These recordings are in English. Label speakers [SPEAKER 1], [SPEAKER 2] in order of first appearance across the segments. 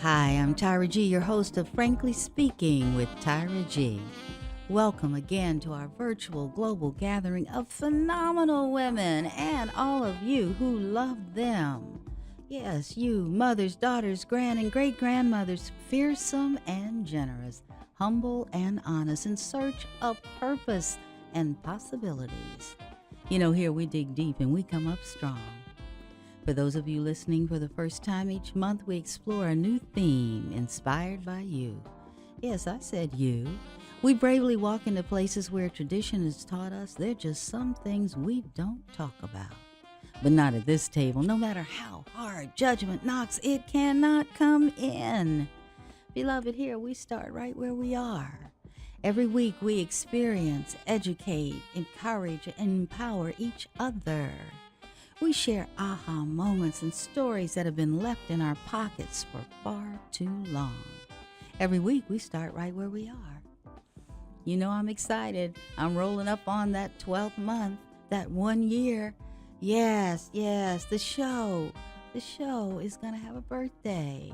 [SPEAKER 1] Hi, I'm Tyra G, your host of Frankly Speaking with Tyra G. Welcome again to our virtual global gathering of phenomenal women and all of you who love them. Yes, you, mothers, daughters, grand and great-grandmothers, fearsome and generous, humble and honest, in search of purpose and possibilities. You know, here we dig deep and we come up strong. For those of you listening for the first time, each month we explore a new theme inspired by you. Yes, I said you. We bravely walk into places where tradition has taught us there are just some things we don't talk about. But not at this table. No matter how hard judgment knocks, it cannot come in. Beloved, here we start right where we are. Every week we experience, educate, encourage, and empower each other. We share aha moments and stories that have been left in our pockets for far too long. Every week we start right where we are. You know, I'm excited. I'm rolling up on that 12th month, that 1 year. Yes, the show is going to have a birthday.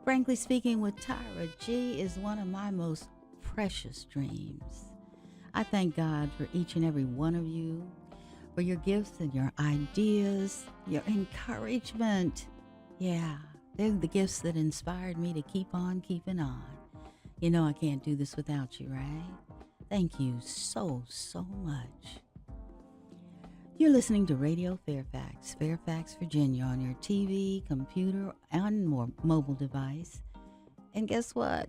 [SPEAKER 1] Frankly Speaking with Tyra G is one of my most precious dreams. I thank God for each and every one of you, for your gifts and your ideas, your encouragement. Yeah, they're the gifts that inspired me to keep on keeping on. You know I can't do this without you, right? Thank you so much. You're listening to Radio Fairfax, Virginia, on your TV, computer, and mobile device. And guess what?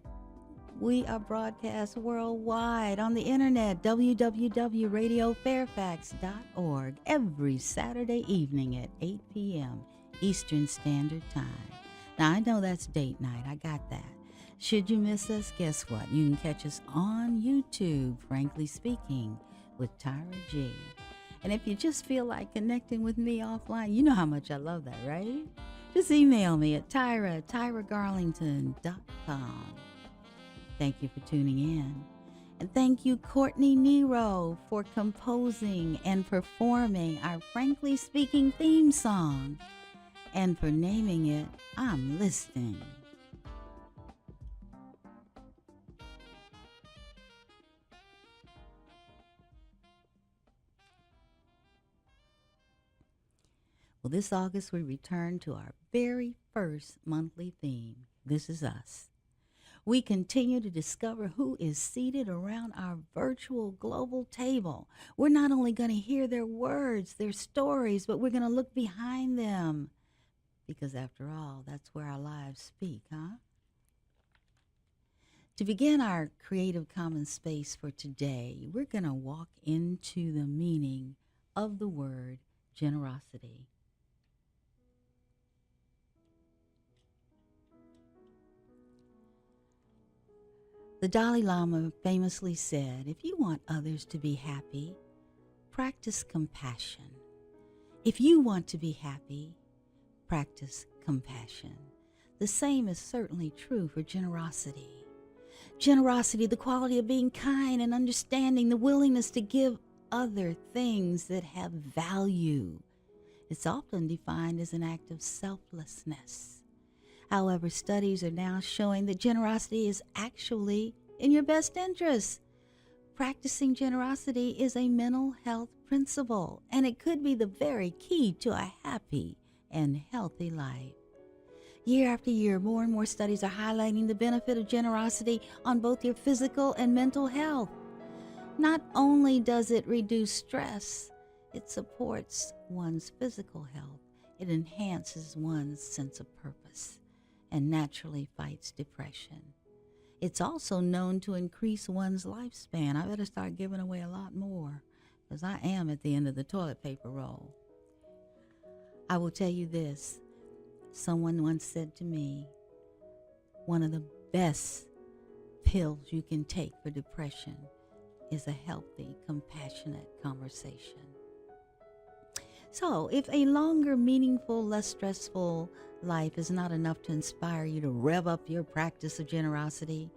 [SPEAKER 1] We are broadcast worldwide on the internet, www.radiofairfax.org, every Saturday evening at 8 p.m. Eastern Standard Time. Now, I know that's date night. I got that. Should you miss us, guess what? You can catch us on YouTube, Frankly Speaking, with Tyra G. And if you just feel like connecting with me offline, you know how much I love that, right? Just email me at tyragarlington.com. Thank you for tuning in. And thank you, Courtney Nero, for composing and performing our Frankly Speaking theme song, and for naming it, I'm Listening. Well, this August we return to our very first monthly theme, This Is Us. We continue to discover who is seated around our virtual global table. We're not only going to hear their words, their stories, but we're going to look behind them. Because after all, that's where our lives speak, huh? To begin our Creative Commons space for today, we're going to walk into the meaning of the word generosity. The Dalai Lama famously said, if you want others to be happy, practice compassion. If you want to be happy, practice compassion. The same is certainly true for generosity. Generosity, the quality of being kind and understanding, the willingness to give other things that have value. It's often defined as an act of selflessness. However, studies are now showing that generosity is actually in your best interest. Practicing generosity is a mental health principle, and it could be the very key to a happy and healthy life. Year after year, more and more studies are highlighting the benefit of generosity on both your physical and mental health. Not only does it reduce stress, it supports one's physical health. It enhances one's sense of purpose and naturally fights depression. It's also known to increase one's lifespan. I better start giving away a lot more because I am at the end of the toilet paper roll. I will tell you this. Someone once said to me, one of the best pills you can take for depression is a healthy, compassionate conversation. So, if a longer, meaningful, less stressful life is not enough to inspire you to rev up your practice of generosity,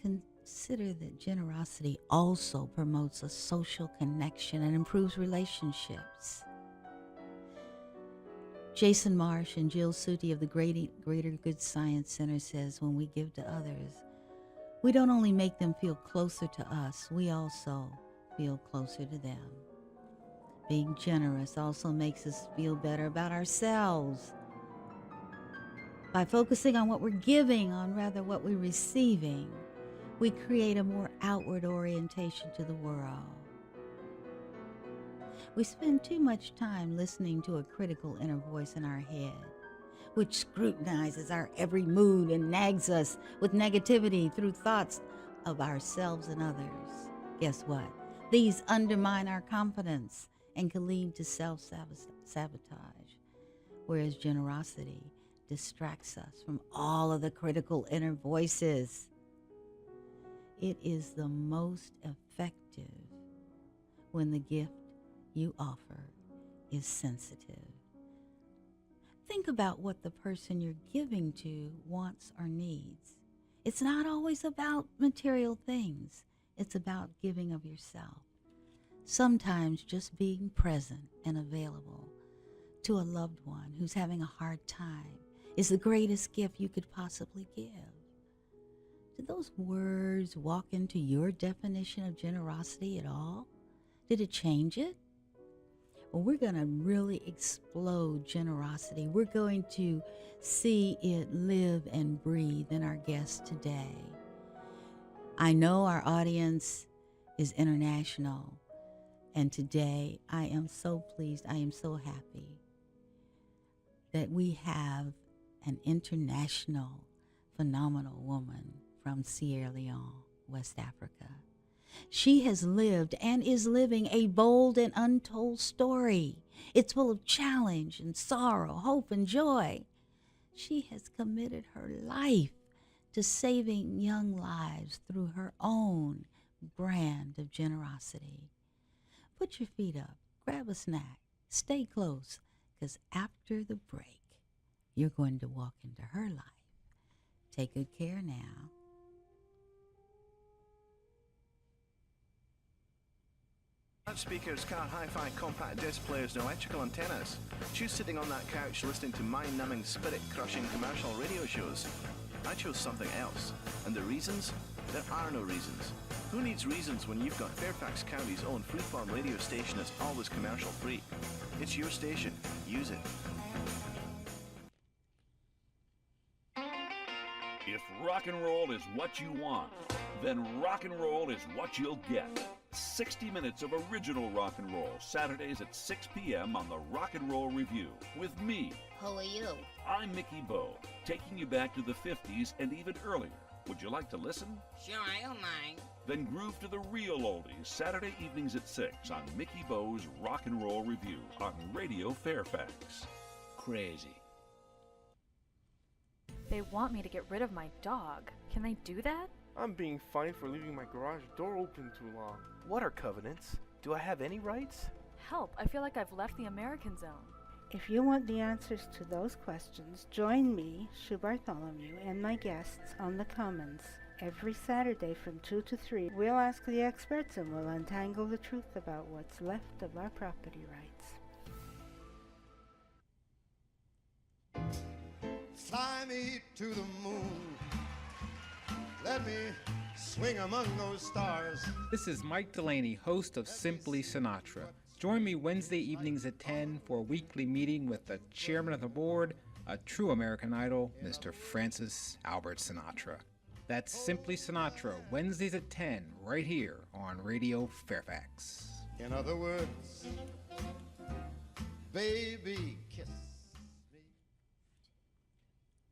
[SPEAKER 1] consider that generosity also promotes a social connection and improves relationships. Jason Marsh and Jill Suti of the Greater Good Science Center says when we give to others, we don't only make them feel closer to us, we also feel closer to them. Being generous also makes us feel better about ourselves. By focusing on what we're giving, on rather what we're receiving, we create a more outward orientation to the world. We spend too much time listening to a critical inner voice in our head, which scrutinizes our every mood and nags us with negativity through thoughts of ourselves and others. Guess what? These undermine our confidence and can lead to self-sabotage, whereas generosity distracts us from all of the critical inner voices. It is the most effective when the gift you offer is sensitive. Think about what the person you're giving to wants or needs. It's not always about material things. It's about giving of yourself. Sometimes just being present and available to a loved one who's having a hard time is the greatest gift you could possibly give. Did those words walk into your definition of generosity at all? Did it change it? Well, we're going to really explode generosity. We're going to see it live and breathe in our guests today. I know our audience is international, and today I am so pleased, I am so happy that we have an international, phenomenal woman from Sierra Leone, West Africa. She has lived and is living a bold and untold story. It's full of challenge and sorrow, hope and joy. She has committed her life to saving young lives through her own brand of generosity. Put your feet up, grab a snack, stay close, because after the break, you're going to walk into her life. Take good care now.
[SPEAKER 2] Speakers, car hi-fi, compact disc players, and electrical antennas. Choose sitting on that couch listening to mind-numbing, spirit-crushing commercial radio shows. I chose something else. And the reasons? There are no reasons. Who needs reasons when you've got Fairfax County's own freeform radio station that's always commercial-free? It's your station. Use it.
[SPEAKER 3] If rock and roll is what you want, then rock and roll is what you'll get. 60 minutes of original rock and roll, Saturdays at 6 p.m. on the Rock and Roll Review with me.
[SPEAKER 4] Who are you?
[SPEAKER 3] I'm Mickey Bowe, taking you back to the 50s and even earlier. Would you like to listen?
[SPEAKER 4] Sure, I don't mind.
[SPEAKER 3] Then groove to the real oldies, Saturday evenings at 6 on Mickey Bowe's Rock and Roll Review on Radio Fairfax.
[SPEAKER 5] Crazy.
[SPEAKER 6] They want me to get rid of my dog. Can they do that?
[SPEAKER 7] I'm being fined for leaving my garage door open too long.
[SPEAKER 8] What are covenants? Do I have any rights?
[SPEAKER 6] Help, I feel like I've left the American zone.
[SPEAKER 9] If you want the answers to those questions, join me, Sue Bartholomew, and my guests on the Commons. Every Saturday from 2 to 3, we'll ask the experts and we'll untangle the truth about what's left of our property rights.
[SPEAKER 10] Fly me to the moon. Let me swing among those stars.
[SPEAKER 11] This is Mike Delaney, host of Simply Sinatra. Join me Wednesday evenings at 10 for a weekly meeting with the chairman of the board, a true American Idol, Mr. Francis Albert Sinatra. That's Simply Sinatra, Wednesdays at 10, right here on Radio Fairfax.
[SPEAKER 10] In other words, baby, kiss me.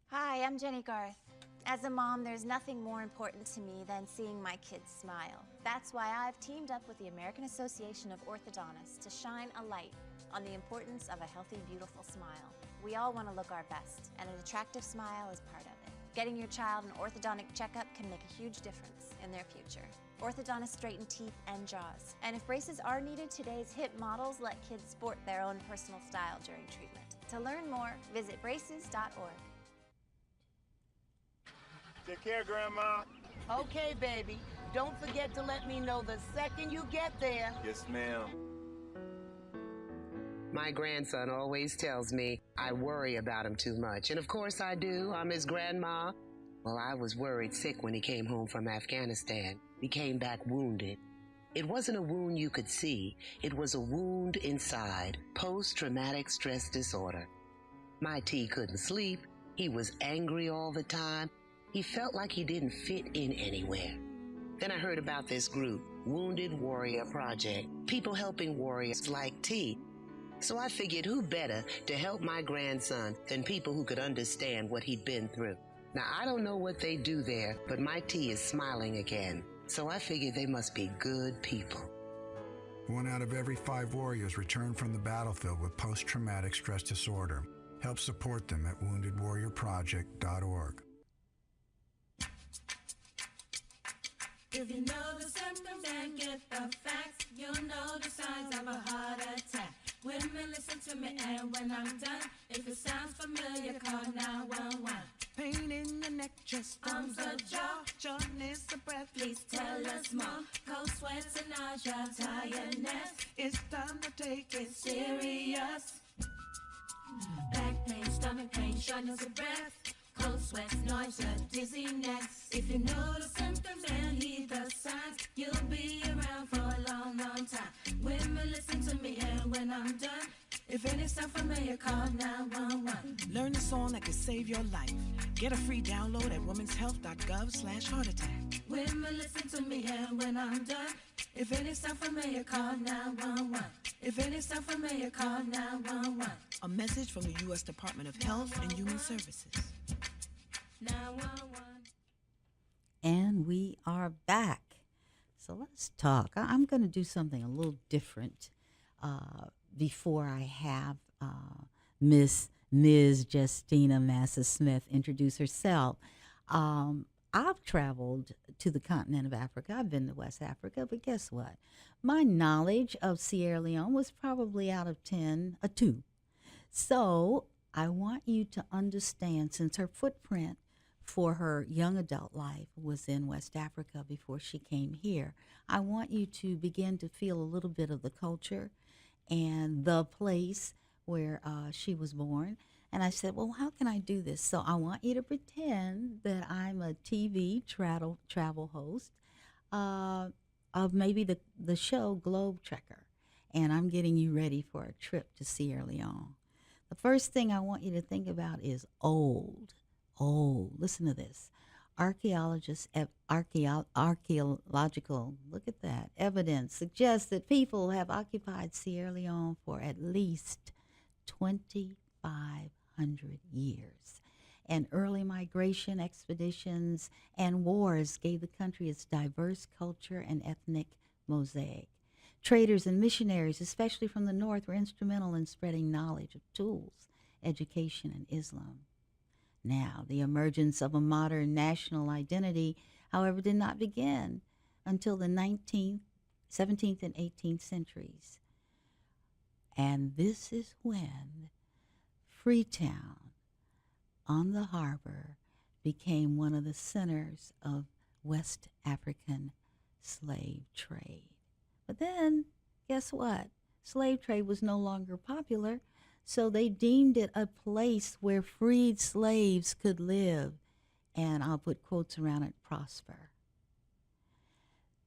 [SPEAKER 12] Hi, I'm Jenny Garth. As a mom, there's nothing more important to me than seeing my kids smile. That's why I've teamed up with the American Association of Orthodontists to shine a light on the importance of a healthy, beautiful smile. We all want to look our best, and an attractive smile is part of it. Getting your child an orthodontic checkup can make a huge difference in their future. Orthodontists straighten teeth and jaws. And if braces are needed, today's hip models let kids sport their own personal style during treatment. To learn more, visit braces.org.
[SPEAKER 7] Take care, Grandma.
[SPEAKER 13] Okay, baby. Don't forget to let me know the second you get there.
[SPEAKER 7] Yes, ma'am.
[SPEAKER 13] My grandson always tells me I worry about him too much. And of course I do. I'm his grandma. Well, I was worried sick when he came home from Afghanistan. He came back wounded. It wasn't a wound you could see. It was a wound inside, post-traumatic stress disorder. My T couldn't sleep. He was angry all the time. He felt like he didn't fit in anywhere. Then I heard about this group, Wounded Warrior Project, people helping warriors like T. So I figured who better to help my grandson than people who could understand what he'd been through. Now, I don't know what they do there, but my T is smiling again. So I figured they must be good people.
[SPEAKER 14] 1 out of every 5 warriors return from the battlefield with post-traumatic stress disorder. Help support them at woundedwarriorproject.org.
[SPEAKER 15] If you know the symptoms and get the facts, you'll know the signs of a heart attack. Women, listen to me, and when I'm done, if it sounds familiar, call 911.
[SPEAKER 16] Pain in the neck, chest,
[SPEAKER 15] arms or jaw,
[SPEAKER 16] shortness of breath.
[SPEAKER 15] Please tell us more. Cold sweats and nausea, tiredness.
[SPEAKER 16] It's time to take it
[SPEAKER 15] serious. Back pain, stomach pain, shortness of breath. Cold sweats, nausea, dizziness. If you know the symptoms and heed the signs, you'll be around for a long, long time. Women, listen to me, and when I'm done, if any sound familiar, call 911.
[SPEAKER 16] Learn a song that could save your life. Get a free download at womenshealth.gov/heartattack.
[SPEAKER 15] Women, listen to me, and when I'm done, if any sound familiar, call 911. If any sound familiar, call 911.
[SPEAKER 16] A message from the U.S. Department of Health and Human Services.
[SPEAKER 15] 911.
[SPEAKER 1] And we are back. So let's talk. I'm going to do something a little different before I have Ms. Justina Massah Smith introduce herself. I've traveled to the continent of Africa. I've been to West Africa, but guess what? My knowledge of Sierra Leone was probably out of 10, a 2. So I want you to understand, since her footprint for her young adult life was in West Africa before she came here, I want you to begin to feel a little bit of the culture and the place where she was born. And I said, well, how can I do this? So I want you to pretend that I'm a TV travel host of maybe the show Globe Trekker, and I'm getting you ready for a trip to Sierra Leone. The first thing I want you to think about is old. Listen to this. Archaeological, look at that, evidence suggests that people have occupied Sierra Leone for at least 2,500 years. And early migration expeditions and wars gave the country its diverse culture and ethnic mosaic. Traders and missionaries, especially from the north, were instrumental in spreading knowledge of tools, education, and Islam. Now, the emergence of a modern national identity, however, did not begin until the 19th, 17th, and 18th centuries. And this is when Freetown on the harbor became one of the centers of West African slave trade. But then, guess what? Slave trade was no longer popular, so they deemed it a place where freed slaves could live, and I'll put quotes around it, prosper.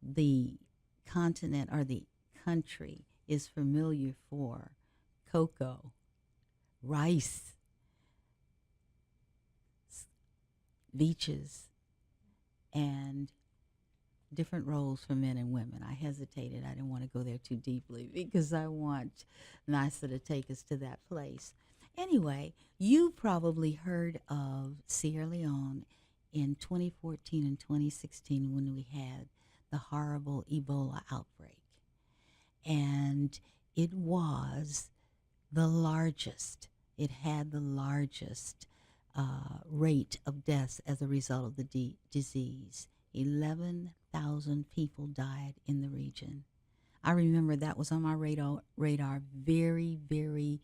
[SPEAKER 1] The continent or the country is familiar for cocoa, rice, beaches, and different roles for men and women. I hesitated. I didn't want to go there too deeply because I want Massah to take us to that place. Anyway, you probably heard of Sierra Leone in 2014 and 2016 when we had the horrible Ebola outbreak. And it was the largest. It had the largest rate of deaths as a result of the disease. 11,000 people died in the region. I remember that was on my radar very, very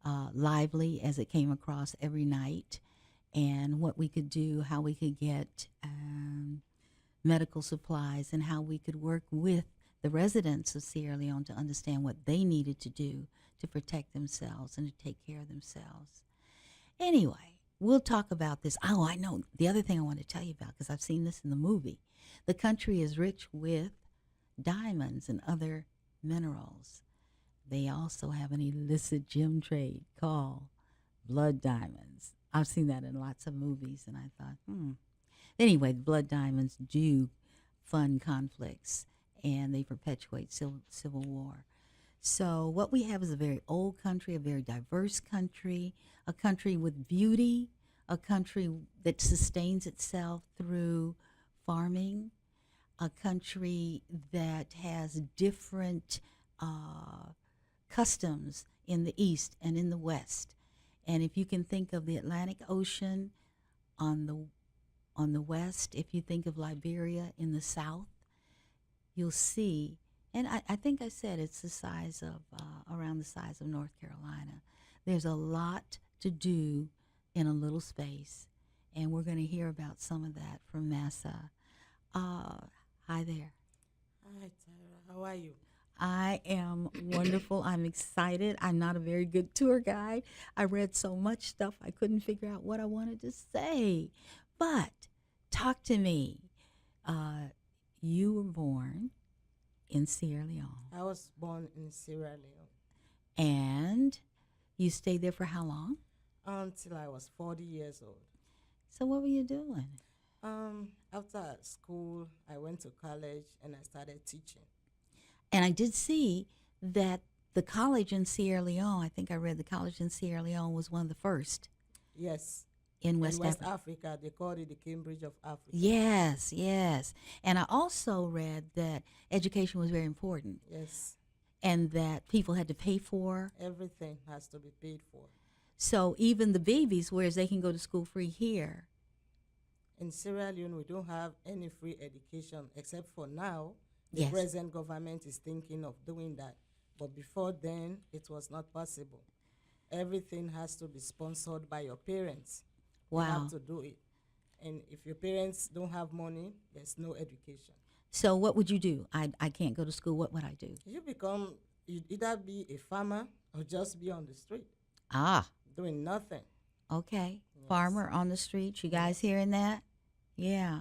[SPEAKER 1] lively as it came across every night, and what we could do, how we could get medical supplies, and how we could work with the residents of Sierra Leone to understand what they needed to do to protect themselves and to take care of themselves. Anyway, we'll talk about this. Oh, I know. The other thing I want to tell you about, because I've seen this in the movie, the country is rich with diamonds and other minerals. They also have an illicit gem trade called blood diamonds. I've seen that in lots of movies, and I thought, Anyway, blood diamonds do fund conflicts, and they perpetuate civil war. So what we have is a very old country, a very diverse country, a country with beauty, a country that sustains itself through farming, a country that has different customs in the East and in the West. And if you can think of the Atlantic Ocean on the west, if you think of Liberia in the south, you'll see, and I think I said it's the size of, around the size of North Carolina. There's a lot to do in a little space, and we're going to hear about some of that from Massah. Hi there.
[SPEAKER 17] Hi, Tyra. How are you?
[SPEAKER 1] I am wonderful. I'm excited. I'm not a very good tour guide. I read so much stuff I couldn't figure out what I wanted to say. But talk to me. You were born in Sierra Leone.
[SPEAKER 17] I was born in Sierra Leone.
[SPEAKER 1] And you stayed there for how long?
[SPEAKER 17] Until I was 40 years old.
[SPEAKER 1] So what were you doing?
[SPEAKER 17] After school, I went to college and I started teaching.
[SPEAKER 1] And I did see that the college in Sierra Leone, I think I read the college in Sierra Leone was one of the first.
[SPEAKER 17] Yes.
[SPEAKER 1] In West
[SPEAKER 17] Africa. They called it the Cambridge of Africa.
[SPEAKER 1] Yes, yes. And I also read that education was very important.
[SPEAKER 17] Yes.
[SPEAKER 1] And that people had to pay for.
[SPEAKER 17] Everything has to be paid for.
[SPEAKER 1] So even the babies, whereas they can go to school free here.
[SPEAKER 17] In Sierra Leone, we don't have any free education, except for now. The
[SPEAKER 1] Yes.
[SPEAKER 17] present government is thinking of doing that. But before then, it was not possible. Everything has to be sponsored by your parents.
[SPEAKER 1] Wow.
[SPEAKER 17] You have to do it. And if your parents don't have money, there's no education.
[SPEAKER 1] So what would you do? I can't go to school. What would I do?
[SPEAKER 17] You'd either be a farmer or just be on the street.
[SPEAKER 1] Ah.
[SPEAKER 17] Doing nothing.
[SPEAKER 1] Okay.
[SPEAKER 17] Yes.
[SPEAKER 1] Farmer on the street. You guys hearing that? Yeah.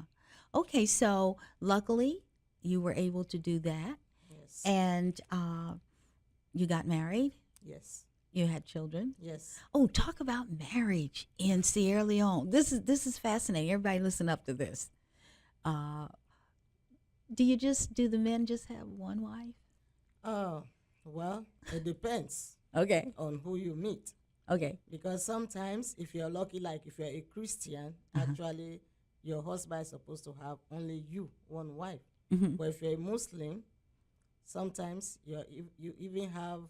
[SPEAKER 1] Okay, so luckily you were able to do that.
[SPEAKER 17] Yes.
[SPEAKER 1] And you got married?
[SPEAKER 17] Yes.
[SPEAKER 1] You had children?
[SPEAKER 17] Yes.
[SPEAKER 1] Oh, talk about marriage in Sierra Leone. This is fascinating. Everybody listen up to this. Do the men just have one wife?
[SPEAKER 17] Oh, well, it depends.
[SPEAKER 1] Okay.
[SPEAKER 17] On who you meet.
[SPEAKER 1] Okay.
[SPEAKER 17] Because sometimes if you're lucky, like if you're a Christian, actually your husband is supposed to have only you, one wife.
[SPEAKER 1] Mm-hmm.
[SPEAKER 17] But if you're a Muslim, sometimes you even have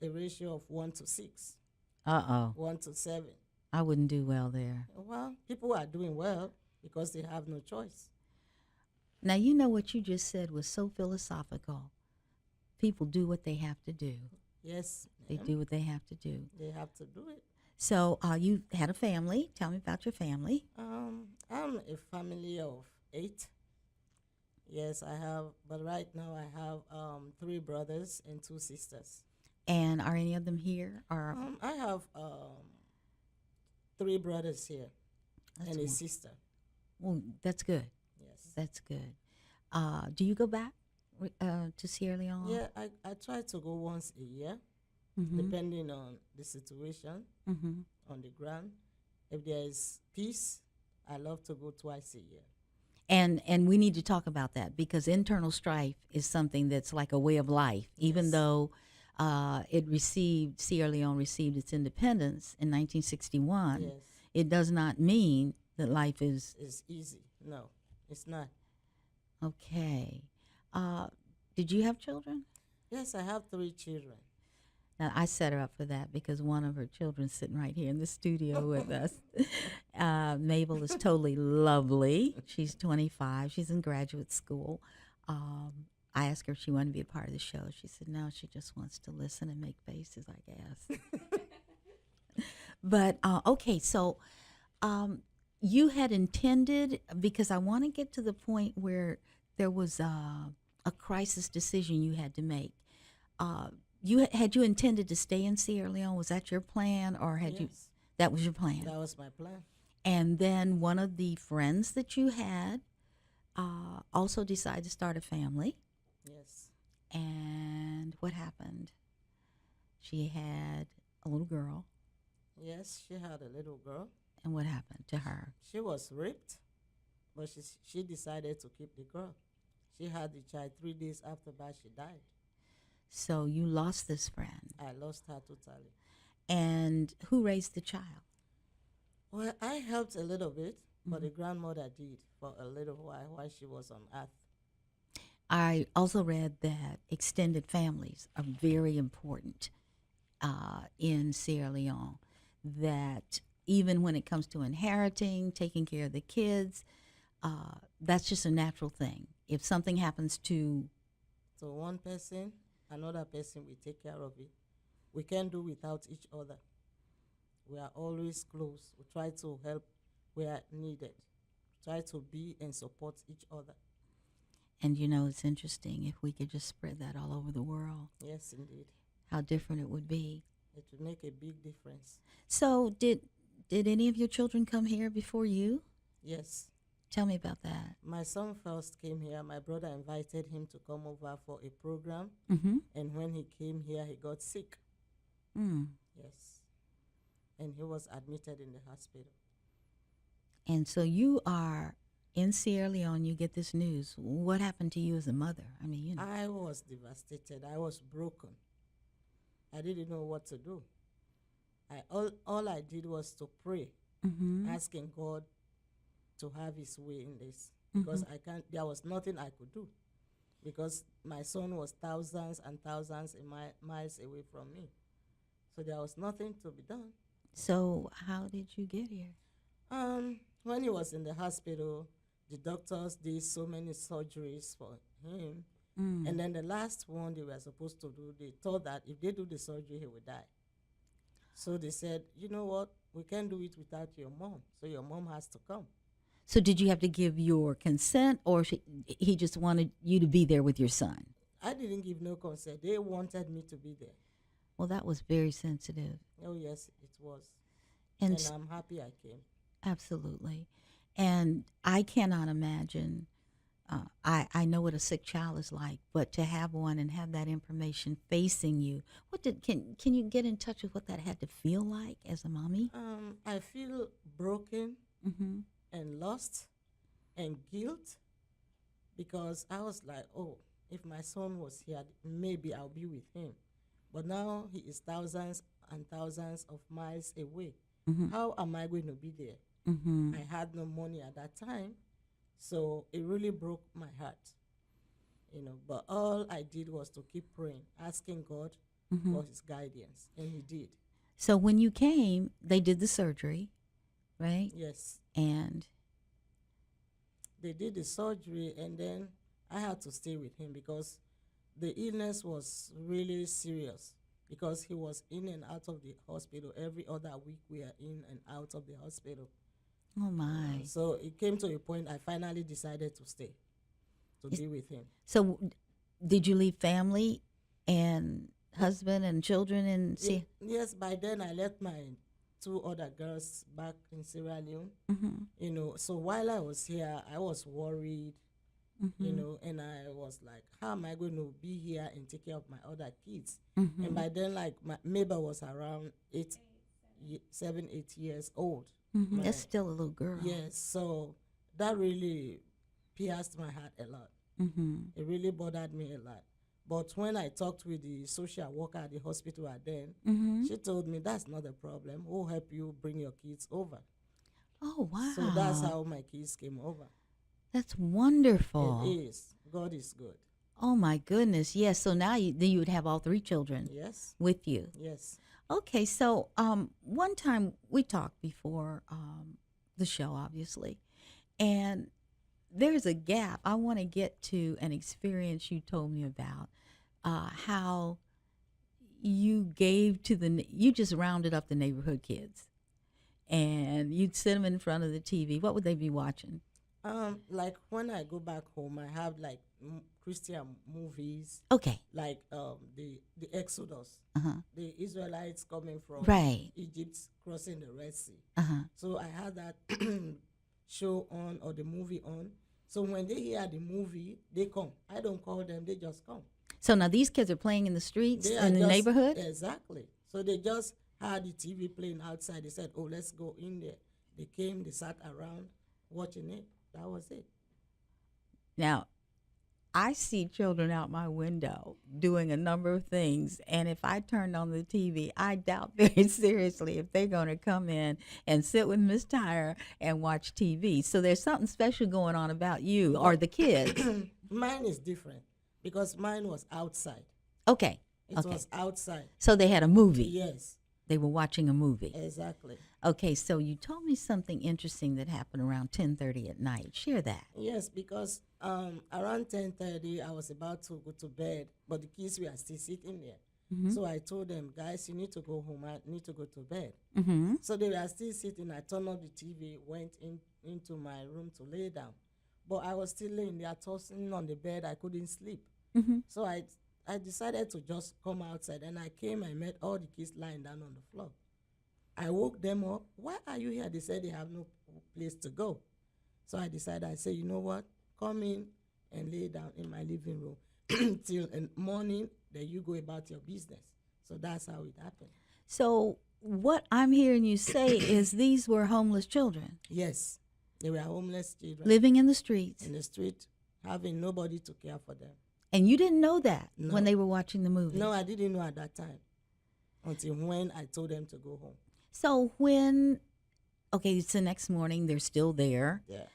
[SPEAKER 17] a ratio of 1 to 6. 1 to 7.
[SPEAKER 1] I wouldn't do well there.
[SPEAKER 17] Well, people are doing well because they have no choice.
[SPEAKER 1] Now, you know what you just said was so philosophical. People do what they have to do.
[SPEAKER 17] Yes.
[SPEAKER 1] They do what they have to do.
[SPEAKER 17] They have to do it.
[SPEAKER 1] So you had a family. Tell me about your family.
[SPEAKER 17] I'm a family of 8. Yes, I have. But right now I have 3 brothers and 2 sisters.
[SPEAKER 1] And are any of them here? Or
[SPEAKER 17] I have 3 brothers here
[SPEAKER 1] That's
[SPEAKER 17] and a
[SPEAKER 1] one.
[SPEAKER 17] sister.
[SPEAKER 1] Well, that's good.
[SPEAKER 17] Yes.
[SPEAKER 1] That's good. Do you go back to Sierra Leone?
[SPEAKER 17] Yeah, I try to go once a year, depending on the situation on the ground. If there is peace, I love to go twice a year.
[SPEAKER 1] And we need to talk about that because internal strife is something that's like a way of life. Even though Sierra Leone received its independence in 1961,
[SPEAKER 17] Yes.
[SPEAKER 1] it does not mean that life is
[SPEAKER 17] easy. No, it's not.
[SPEAKER 1] Okay. Did you have children?
[SPEAKER 17] Yes, I have 3 children.
[SPEAKER 1] Now, I set her up for that because one of her children's sitting right here in the studio with us. Mabel is totally lovely. She's 25. She's in graduate school. I asked her if she wanted to be a part of the show. She said no, she just wants to listen and make faces, I guess. But, okay, so you had intended, because I want to get to the point where there was a crisis decision you had to make. You intended to stay in Sierra Leone? Was that your plan, or had you? That was your plan.
[SPEAKER 17] That was my plan.
[SPEAKER 1] And then one of the friends that you had also decided to start a family.
[SPEAKER 17] Yes.
[SPEAKER 1] And what happened? She had a little girl.
[SPEAKER 17] Yes, she had a little girl.
[SPEAKER 1] And what happened to her?
[SPEAKER 17] She was raped, but she decided to keep the girl. She had the child 3 days after that she died.
[SPEAKER 1] So you lost this friend.
[SPEAKER 17] I lost her totally.
[SPEAKER 1] And who raised the child?
[SPEAKER 17] Well, I helped a little bit, but the grandmother did for a little while she was on earth.
[SPEAKER 1] I also read that extended families are very important in Sierra Leone, that even when it comes to inheriting, taking care of the kids, that's just a natural thing. If something happens to
[SPEAKER 17] one person, another person will take care of it. We can't do without each other. We are always close. We try to help where needed. Try to be and support each other.
[SPEAKER 1] And you know, it's interesting if we could just spread that all over the world.
[SPEAKER 17] Yes, indeed.
[SPEAKER 1] How different it would be.
[SPEAKER 17] It would make a big difference.
[SPEAKER 1] So did any of your children come here before you?
[SPEAKER 17] Yes.
[SPEAKER 1] Tell me about that.
[SPEAKER 17] My son first came here. My brother invited him to come over for a program.
[SPEAKER 1] Mm-hmm.
[SPEAKER 17] And when he came here, he got sick. Yes. And he was admitted in the hospital.
[SPEAKER 1] And so you are in Sierra Leone, you get this news. What happened to you as a mother? I mean, you know.
[SPEAKER 17] I was devastated. I was broken. I didn't know what to do. All I did was to pray, asking God to have his way in this. Because there was nothing I could do. Because my son was thousands and thousands of miles away from me. So there was nothing to be done.
[SPEAKER 1] So how did you get here?
[SPEAKER 17] When he was in the hospital, the doctors did so many surgeries for him. And then the last one they were supposed to do, they thought that if they do the surgery, he would die. So they said, you know what, we can't do it without your mom. So your mom has to come.
[SPEAKER 1] So did you have to give your consent, or he just wanted you to be there with your son?
[SPEAKER 17] I didn't give no consent. They wanted me to be there.
[SPEAKER 1] Well, that was very sensitive.
[SPEAKER 17] Oh, yes, it was.
[SPEAKER 1] And
[SPEAKER 17] I'm happy I came.
[SPEAKER 1] Absolutely. And I cannot imagine, I know what a sick child is like, but to have one and have that information facing you, can you get in touch with what that had to feel like as a mommy?
[SPEAKER 17] I feel broken and lost and guilt, because I was like, oh, if my son was here, maybe I'll be with him. But now he is thousands and thousands of miles away. How am I going to be there? I had no money at that time, so it really broke my heart, you know. But all I did was to keep praying, asking God for his guidance, and he did.
[SPEAKER 1] So when you came, they did the surgery, right?
[SPEAKER 17] Yes.
[SPEAKER 1] And
[SPEAKER 17] they did the surgery, and then I had to stay with him because the illness was really serious, because he was in and out of the hospital. Every other week we are in and out of the hospital.
[SPEAKER 1] Oh, my.
[SPEAKER 17] So it came to a point I finally decided to stay, to be with him.
[SPEAKER 1] So did you leave family and husband and children in Sierra?
[SPEAKER 17] Yes, by then I left my 2 other girls back in Sierra Leone. You know, so while I was here, I was worried, you know, and I was like, how am I going to be here and take care of my other kids? And by then, like, my Mabel was around 7, 8 years old.
[SPEAKER 1] That's still a little girl.
[SPEAKER 17] Yes, so that really pierced my heart a lot. It really bothered me a lot. But when I talked with the social worker at the hospital then, she told me that's not a problem. We'll help you bring your kids over.
[SPEAKER 1] Oh, wow.
[SPEAKER 17] So that's how my kids came over.
[SPEAKER 1] That's wonderful.
[SPEAKER 17] It is. God is good.
[SPEAKER 1] Oh, my goodness. Yes. So now you would have all 3 children with you.
[SPEAKER 17] Yes.
[SPEAKER 1] Okay. So one time we talked before the show, obviously, and there's a gap. I want to get to an experience you told me about, how you gave to you just rounded up the neighborhood kids and you'd sit them in front of the TV. What would they be watching?
[SPEAKER 17] Like when I go back home, I have like Christian movies.
[SPEAKER 1] Okay.
[SPEAKER 17] Like the Exodus, the Israelites coming from
[SPEAKER 1] Right.
[SPEAKER 17] Egypt, crossing the Red Sea.
[SPEAKER 1] Uh-huh.
[SPEAKER 17] So I had that show on or the movie on. So when they hear the movie, they come. I don't call them; they just come.
[SPEAKER 1] So now these kids are playing in the streets
[SPEAKER 17] They
[SPEAKER 1] in the
[SPEAKER 17] just,
[SPEAKER 1] neighborhood?
[SPEAKER 17] Exactly. So they just had the TV playing outside. They said, "Oh, let's go in there." They came. They sat around watching it. That was it.
[SPEAKER 1] Now, I see children out my window doing a number of things, and if I turned on the TV, I doubt very seriously if they're going to come in and sit with Miss Tyra and watch TV. So there's something special going on about you or the kids.
[SPEAKER 17] Mine is different because mine was outside.
[SPEAKER 1] Okay.
[SPEAKER 17] It was outside.
[SPEAKER 1] So they had a movie.
[SPEAKER 17] Yes.
[SPEAKER 1] They were watching a movie.
[SPEAKER 17] Exactly.
[SPEAKER 1] Okay, so you told me something interesting that happened around 10:30 at night. Share that.
[SPEAKER 17] Yes, because around 10:30 I was about to go to bed, but the kids were still sitting there.
[SPEAKER 1] Mhm.
[SPEAKER 17] So I told them, guys, you need to go home. I need to go to bed.
[SPEAKER 1] Mhm.
[SPEAKER 17] So they were still sitting. I turned off the TV, went into my room to lay down. But I was still laying there, tossing on the bed. I couldn't sleep.
[SPEAKER 1] Mhm.
[SPEAKER 17] So I decided to just come outside, and I came. I met all the kids lying down on the floor. I woke them up. Why are you here? They said they have no place to go. So I decided, I said, you know what? Come in and lay down in my living room till in morning, then you go about your business. So that's how it happened.
[SPEAKER 1] So what I'm hearing you say is these were homeless children.
[SPEAKER 17] Yes, they were homeless children.
[SPEAKER 1] Living in the streets.
[SPEAKER 17] In the street, having nobody to care for them.
[SPEAKER 1] And you didn't know that
[SPEAKER 17] No.
[SPEAKER 1] when they were watching the movie?
[SPEAKER 17] No, I didn't know at that time until when I told them to go home.
[SPEAKER 1] So okay, it's the next morning, they're still there.
[SPEAKER 17] Yeah.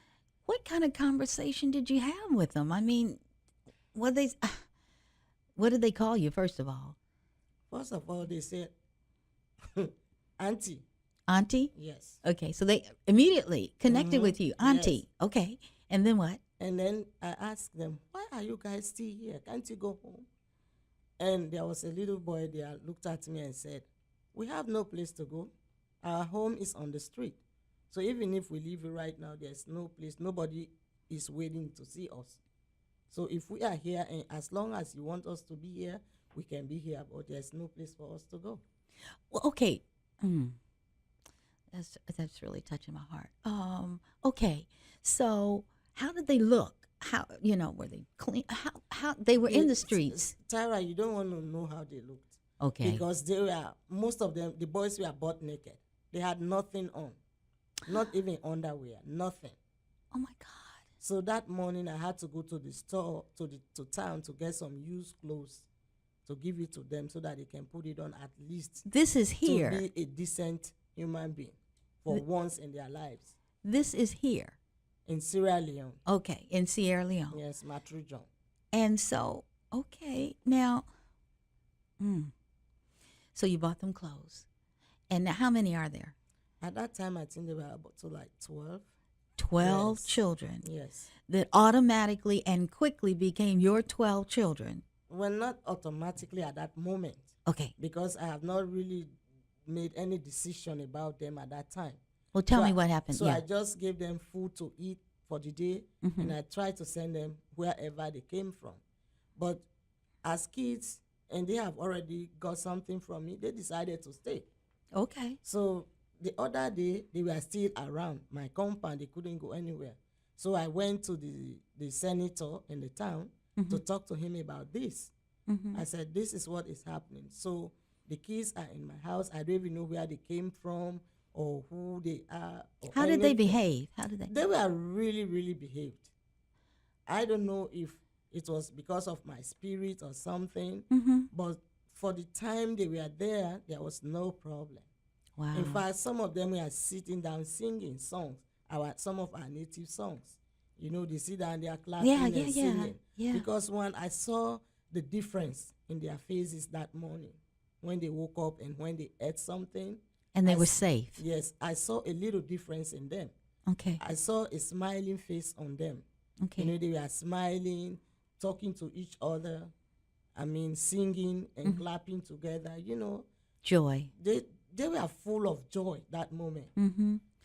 [SPEAKER 1] What kind of conversation did you have with them? I mean, what did they call you, first of all?
[SPEAKER 17] First of all, they said, Auntie.
[SPEAKER 1] Auntie?
[SPEAKER 17] Yes.
[SPEAKER 1] Okay, so they immediately connected
[SPEAKER 17] Mhm.
[SPEAKER 1] with you. Auntie.
[SPEAKER 17] Yes.
[SPEAKER 1] Okay. And then what?
[SPEAKER 17] And then I asked them, why are you guys still here? Can't you go home? And there was a little boy there looked at me and said, we have no place to go. Our home is on the street. So even if we leave it right now, there's no place. Nobody is waiting to see us. So if we are here, and as long as you want us to be here, we can be here, but there's no place for us to go.
[SPEAKER 1] Well, okay. That's really touching my heart. Okay. So how did they look? How, were they clean? How they were in the streets?
[SPEAKER 17] Tyra, you don't want to know how they looked.
[SPEAKER 1] Okay.
[SPEAKER 17] Because they were, most of them, the boys were butt naked. They had nothing on. Not even underwear, nothing.
[SPEAKER 1] Oh my God.
[SPEAKER 17] So that morning I had to go to the store, to town to get some used clothes to give it to them so that they can put it on at least.
[SPEAKER 1] This is here.
[SPEAKER 17] To be a decent human being for once in their lives.
[SPEAKER 1] This is here.
[SPEAKER 17] In Sierra Leone.
[SPEAKER 1] Okay, in Sierra Leone.
[SPEAKER 17] Yes, Matrujon.
[SPEAKER 1] And so, okay, now, so you bought them clothes. And now how many are there?
[SPEAKER 17] At that time, I think they were about to like 12.
[SPEAKER 1] 12
[SPEAKER 17] Yes.
[SPEAKER 1] children.
[SPEAKER 17] Yes.
[SPEAKER 1] That automatically and quickly became your 12 children.
[SPEAKER 17] Well, not automatically at that moment.
[SPEAKER 1] Okay.
[SPEAKER 17] Because I have not really made any decision about them at that time.
[SPEAKER 1] Well, tell me what happened.
[SPEAKER 17] So
[SPEAKER 1] Yeah.
[SPEAKER 17] I just gave them food to eat for the day, and I tried to send them wherever they came from. But as kids, and they have already got something from me, they decided to stay.
[SPEAKER 1] Okay.
[SPEAKER 17] So the other day, they were still around my compound. They couldn't go anywhere. So I went to the senator in the town to talk to him about this. I said, this is what is happening. So the kids are in my house. I don't even know where they came from or who they are.
[SPEAKER 1] How did they behave? How did they?
[SPEAKER 17] They were really, really behaved. I don't know if it was because of my spirit or something, but for the time they were there was no problem.
[SPEAKER 1] Wow.
[SPEAKER 17] In fact, some of them were sitting down singing songs, some of our native songs. They sit down there clapping and singing.
[SPEAKER 1] Yeah.
[SPEAKER 17] Because when I saw the difference in their faces that morning, when they woke up and when they ate something.
[SPEAKER 1] And they were safe.
[SPEAKER 17] Yes, I saw a little difference in them.
[SPEAKER 1] Okay.
[SPEAKER 17] I saw a smiling face on them.
[SPEAKER 1] Okay.
[SPEAKER 17] They were smiling, talking to each other. Singing and clapping together,
[SPEAKER 1] Joy.
[SPEAKER 17] They were full of joy that moment.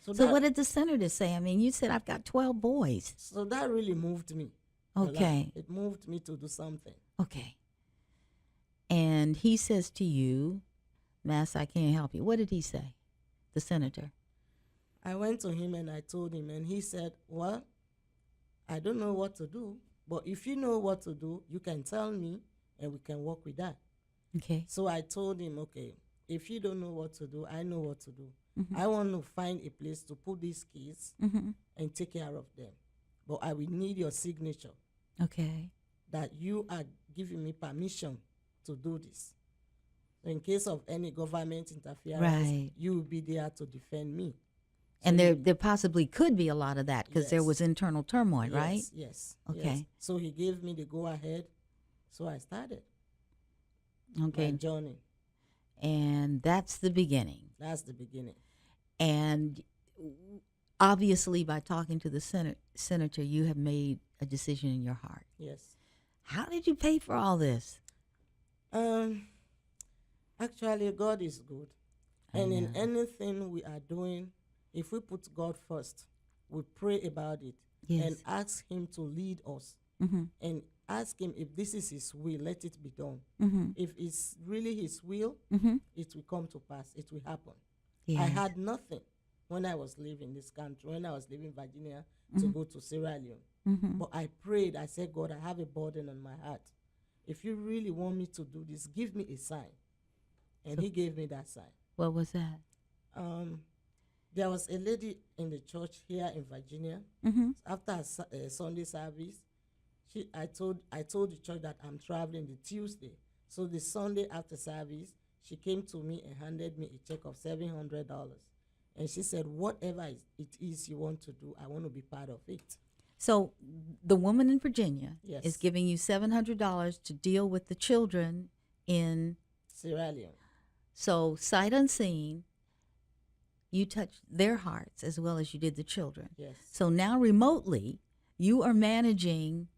[SPEAKER 1] So what did the senator say? I mean, you said I've got 12 boys.
[SPEAKER 17] So that really moved me.
[SPEAKER 1] Okay.
[SPEAKER 17] It moved me to do something.
[SPEAKER 1] Okay. And he says to you, Massah, I can't help you. What did he say, the senator?
[SPEAKER 17] I went to him and I told him, and he said, well, I don't know what to do, but if you know what to do, you can tell me and we can work with that.
[SPEAKER 1] Okay.
[SPEAKER 17] So I told him, okay, if you don't know what to do, I know what to do. I want to find a place to put these kids and take care of them. But I will need your signature.
[SPEAKER 1] Okay.
[SPEAKER 17] That you are giving me permission to do this. So in case of any government interference, you will be there to defend me. So
[SPEAKER 1] and there possibly could be a lot of that because there was internal turmoil, right?
[SPEAKER 17] Yes.
[SPEAKER 1] Okay.
[SPEAKER 17] Yes. So he gave me the go-ahead. So I started.
[SPEAKER 1] Okay.
[SPEAKER 17] My journey.
[SPEAKER 1] And that's the beginning.
[SPEAKER 17] That's the beginning.
[SPEAKER 1] And obviously, by talking to the senator, you have made a decision in your heart.
[SPEAKER 17] Yes.
[SPEAKER 1] How did you pay for all this?
[SPEAKER 17] Actually, God is good. And in anything we are doing, if we put God first, we pray about it and ask him to lead us and ask him if this is his will, let it be done. If it's really his will, it will come to pass. It will happen. I had nothing when I was leaving this country, when I was leaving Virginia to go to Sierra Leone. But I prayed. I said, God, I have a burden on my heart. If you really want me to do this, give me a sign. And he gave me that sign.
[SPEAKER 1] What was that?
[SPEAKER 17] There was a lady in the church here in Virginia. After a Sunday service, I told the church that I'm traveling the Tuesday. So the Sunday after service, she came to me and handed me a check of $700. And she said, whatever it is you want to do, I want to be part of it.
[SPEAKER 1] So the woman in Virginia is giving you $700 to deal with the children in
[SPEAKER 17] Sierra Leone.
[SPEAKER 1] So sight unseen, you touched their hearts as well as you did the children.
[SPEAKER 17] Yes.
[SPEAKER 1] So now remotely, you are managing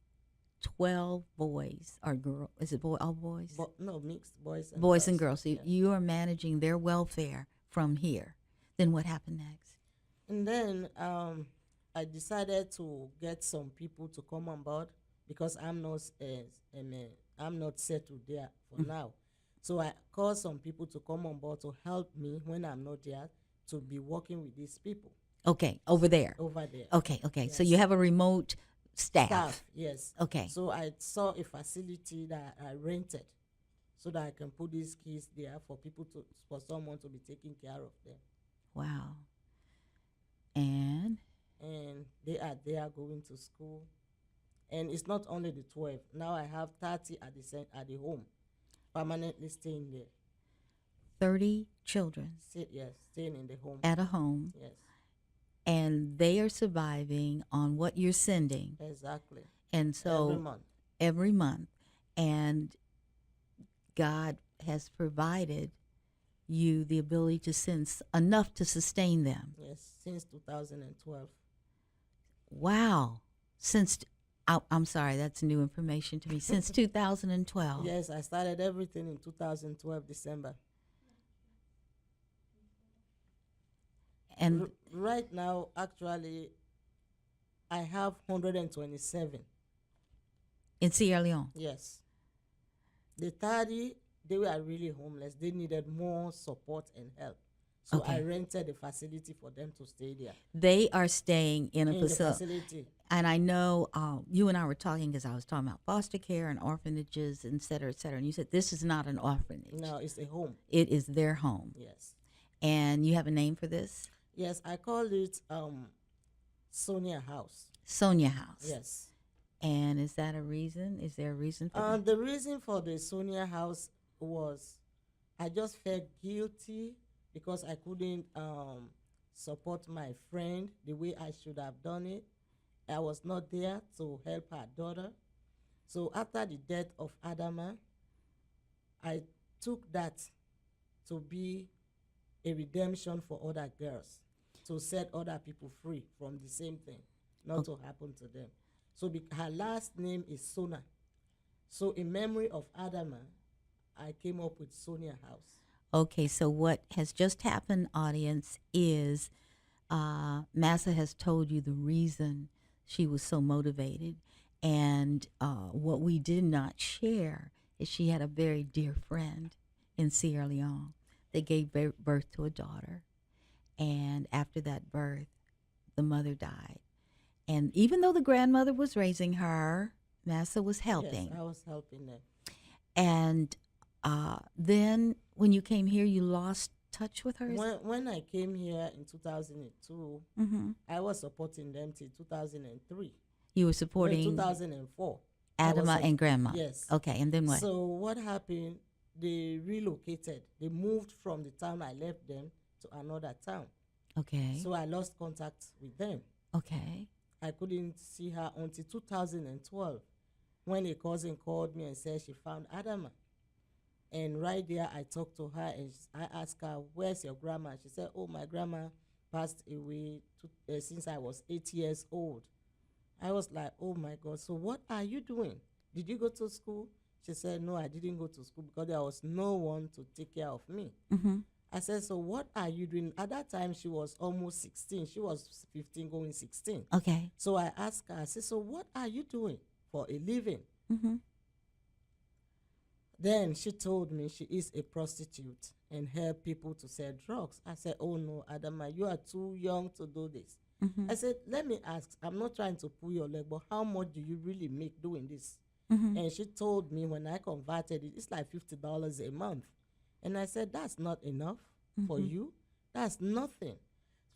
[SPEAKER 1] 12 boys or girls. Is it all boys?
[SPEAKER 17] No, mixed boys and
[SPEAKER 1] boys and girls. So you are managing their welfare from here. Then what happened next?
[SPEAKER 17] And then I decided to get some people to come on board because I'm not settled there for now. So I called some people to come on board to help me when I'm not there to be working with these people.
[SPEAKER 1] Okay, over there.
[SPEAKER 17] Over there.
[SPEAKER 1] Okay.
[SPEAKER 17] Yes.
[SPEAKER 1] So you have a remote staff.
[SPEAKER 17] Yes.
[SPEAKER 1] Okay.
[SPEAKER 17] So I saw a facility that I rented so that I can put these kids there for someone to be taking care of them.
[SPEAKER 1] Wow. And
[SPEAKER 17] they are there going to school. And it's not only the 12. Now I have 30 at the home, permanently staying there.
[SPEAKER 1] 30 children.
[SPEAKER 17] Staying in the home.
[SPEAKER 1] At a home.
[SPEAKER 17] Yes.
[SPEAKER 1] And they are surviving on what you're sending.
[SPEAKER 17] Exactly.
[SPEAKER 1] And so every month. And God has provided you the ability to send enough to sustain them.
[SPEAKER 17] Yes, since 2012.
[SPEAKER 1] Wow. I'm sorry, that's new information to me. Since 2012.
[SPEAKER 17] Yes, I started everything in 2012, December.
[SPEAKER 1] And
[SPEAKER 17] right now, actually, I have 127.
[SPEAKER 1] In Sierra Leone?
[SPEAKER 17] Yes. The 30, they were really homeless. They needed more support and help. So I rented a facility for them to stay there.
[SPEAKER 1] They are staying in a
[SPEAKER 17] facility.
[SPEAKER 1] And I know you and I were talking because I was talking about foster care and orphanages, et cetera, et cetera. And you said this is not an orphanage.
[SPEAKER 17] No, it's a home.
[SPEAKER 1] It is their home.
[SPEAKER 17] Yes.
[SPEAKER 1] And you have a name for this?
[SPEAKER 17] Yes, I call it Sonia House.
[SPEAKER 1] Sonia House.
[SPEAKER 17] Yes.
[SPEAKER 1] And is that a reason? Is there a reason for that?
[SPEAKER 17] The reason for the Sonia House was I just felt guilty because I couldn't support my friend the way I should have done it. I was not there to help her daughter. So after the death of Adama, I took that to be a redemption for other girls, to set other people free from the same thing, not to happen to them. So her last name is Sona. So in memory of Adama, I came up with Sonia House.
[SPEAKER 1] Okay, so what has just happened, audience, is Massah has told you the reason she was so motivated. And what we did not share is she had a very dear friend in Sierra Leone. They gave birth to a daughter. And after that birth, the mother died. And even though the grandmother was raising her, Massah was helping.
[SPEAKER 17] Yes, I was helping them.
[SPEAKER 1] And then when you came here, you lost touch with her?
[SPEAKER 17] When I came here in 2002, I was supporting them till 2003.
[SPEAKER 1] You were supporting
[SPEAKER 17] 2004.
[SPEAKER 1] Adama and Grandma.
[SPEAKER 17] Yes.
[SPEAKER 1] Okay, and then what?
[SPEAKER 17] So what happened? They relocated. They moved from the town I left them to another town.
[SPEAKER 1] Okay.
[SPEAKER 17] So I lost contact with them.
[SPEAKER 1] Okay.
[SPEAKER 17] I couldn't see her until 2012 when a cousin called me and said she found Adama. And right there, I talked to her and I asked her, where's your grandma? She said, oh, my grandma passed away since I was 8 years old. I was like, oh, my God. So what are you doing? Did you go to school? She said, no, I didn't go to school because there was no one to take care of me. I said, so what are you doing? At that time, she was almost 16. She was 15 going 16.
[SPEAKER 1] Okay.
[SPEAKER 17] So I asked her, I said, so what are you doing for a living? Then she told me she is a prostitute and help people to sell drugs. I said, oh, no, Adama, you are too young to do this. I said, let me ask, I'm not trying to pull your leg, but how much do you really make doing this? And she told me when I converted it, it's like $50 a month. And I said, that's not enough for you. That's nothing.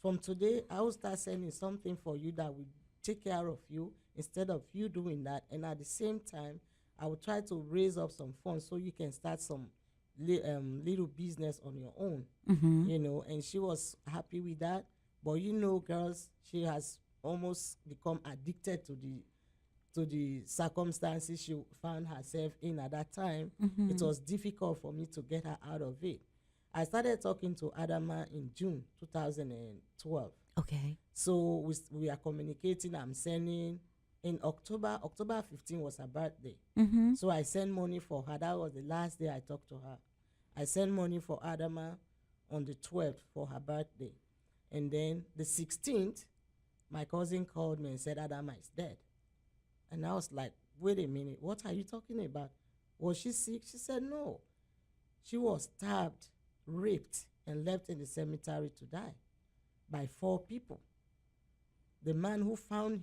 [SPEAKER 17] From today, I will start sending something for you that will take care of you instead of you doing that. And at the same time, I will try to raise up some funds so you can start some little business on your own, you know. And she was happy with that. But you know, girls, she has almost become addicted to the circumstances she found herself in at that time. It was difficult for me to get her out of it. I started talking to Adama in June 2012.
[SPEAKER 1] Okay.
[SPEAKER 17] So we are communicating. I'm sending in October 15 was her birthday. So I sent money for her. That was the last day I talked to her. I sent money for Adama on the 12th for her birthday. And then the 16th, my cousin called me and said, Adama is dead. And I was like, wait a minute, what are you talking about? Was she sick? She said, no. She was stabbed, raped, and left in the cemetery to die by 4 people. The man who found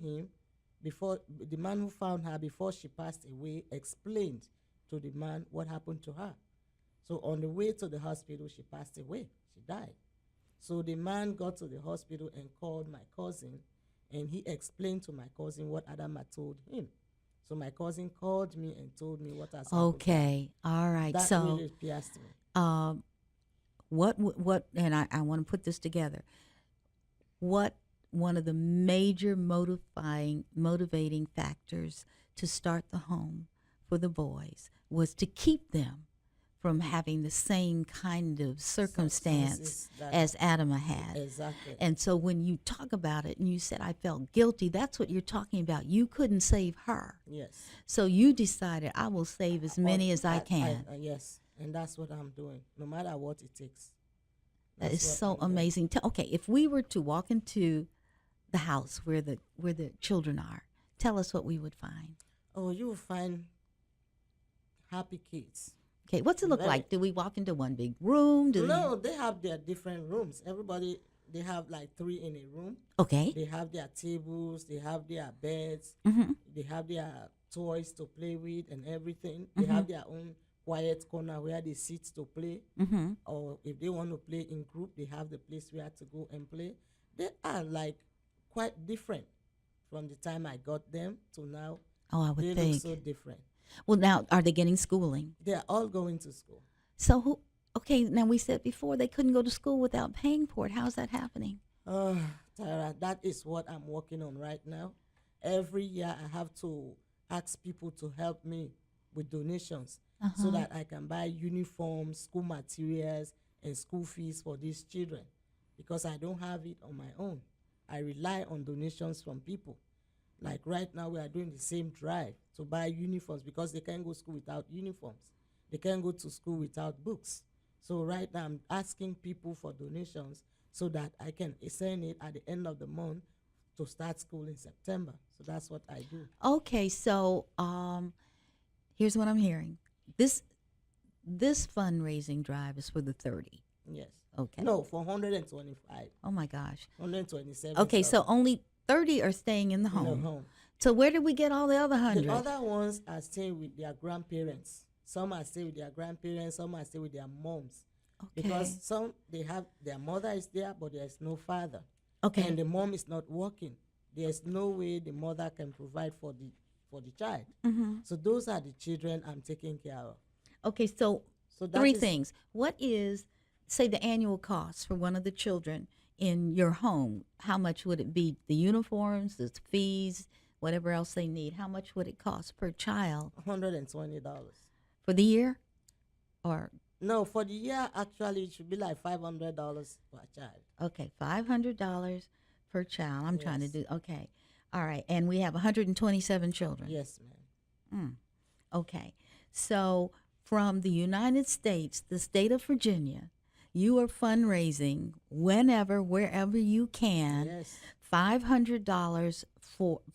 [SPEAKER 17] her before she passed away explained to the man what happened to her. So on the way to the hospital, she passed away. She died. So the man got to the hospital and called my cousin, and he explained to my cousin what Adama told him. So my cousin called me and told me what has happened.
[SPEAKER 1] Okay, all right.
[SPEAKER 17] That
[SPEAKER 1] So,
[SPEAKER 17] really pierced me.
[SPEAKER 1] What? And I want to put this together. What one of the major motivating factors to start the home for the boys was to keep them from having the same kind of circumstance as Adama had.
[SPEAKER 17] Exactly.
[SPEAKER 1] And so when you talk about it and you said, I felt guilty, that's what you're talking about. You couldn't save her.
[SPEAKER 17] Yes.
[SPEAKER 1] So you decided, I will save as many as I can.
[SPEAKER 17] Yes, and that's what I'm doing, no matter what it takes.
[SPEAKER 1] That is so amazing. Okay, if we were to walk into the house where the children are, tell us what we would find.
[SPEAKER 17] Oh, you will find happy kids.
[SPEAKER 1] Okay, what's it look like? Do we walk into one big room?
[SPEAKER 17] No, they have their different rooms. Everybody, they have like 3 in a room.
[SPEAKER 1] Okay.
[SPEAKER 17] They have their tables, they have their beds, they have their toys to play with and everything. They have their own quiet corner where they sit to play. Or if they want to play in group, they have the place where to go and play. They are like quite different from the time I got them to now.
[SPEAKER 1] Oh, I would
[SPEAKER 17] think. They look so different.
[SPEAKER 1] Well, now, are they getting schooling?
[SPEAKER 17] They're all going to school.
[SPEAKER 1] So, now we said before they couldn't go to school without paying for it. How's that happening?
[SPEAKER 17] Tyra, that is what I'm working on right now. Every year I have to ask people to help me with donations so that I can buy uniforms, school materials, and school fees for these children because I don't have it on my own. I rely on donations from people. Like right now, we are doing the same drive to buy uniforms because they can't go to school without uniforms. They can't go to school without books. So right now, I'm asking people for donations so that I can send it at the end of the month to start school in September. So that's what I do.
[SPEAKER 1] Okay, so here's what I'm hearing. This fundraising drive is for the 30.
[SPEAKER 17] Yes.
[SPEAKER 1] Okay.
[SPEAKER 17] No, for 125.
[SPEAKER 1] Oh my gosh.
[SPEAKER 17] 127.
[SPEAKER 1] Okay, so only 30 are staying in the home.
[SPEAKER 17] In the home.
[SPEAKER 1] So where did we get all the other 100?
[SPEAKER 17] The other ones are staying with their grandparents. Some are staying with their grandparents. Some are staying with their moms.
[SPEAKER 1] Okay.
[SPEAKER 17] Because some, they have, their mother is there, but there's no father.
[SPEAKER 1] Okay.
[SPEAKER 17] And the mom is not working. There's no way the mother can provide for the child.
[SPEAKER 1] Mm-hmm.
[SPEAKER 17] So those are the children I'm taking care of.
[SPEAKER 1] Okay, so
[SPEAKER 17] that
[SPEAKER 1] three
[SPEAKER 17] is-
[SPEAKER 1] things. What is, say, the annual cost for one of the children in your home? How much would it be? The uniforms, the fees, whatever else they need. How much would it cost per child?
[SPEAKER 17] $120.
[SPEAKER 1] For the year? Or
[SPEAKER 17] No, for the year, actually, it should be like $500 per child.
[SPEAKER 1] okay, $500 per child. I'm trying to
[SPEAKER 17] Yes.
[SPEAKER 1] do, okay. All right, and we have 127 children.
[SPEAKER 17] Yes, ma'am.
[SPEAKER 1] Okay, so from the United States, the state of Virginia, you are fundraising whenever, wherever you can,
[SPEAKER 17] Yes.
[SPEAKER 1] $500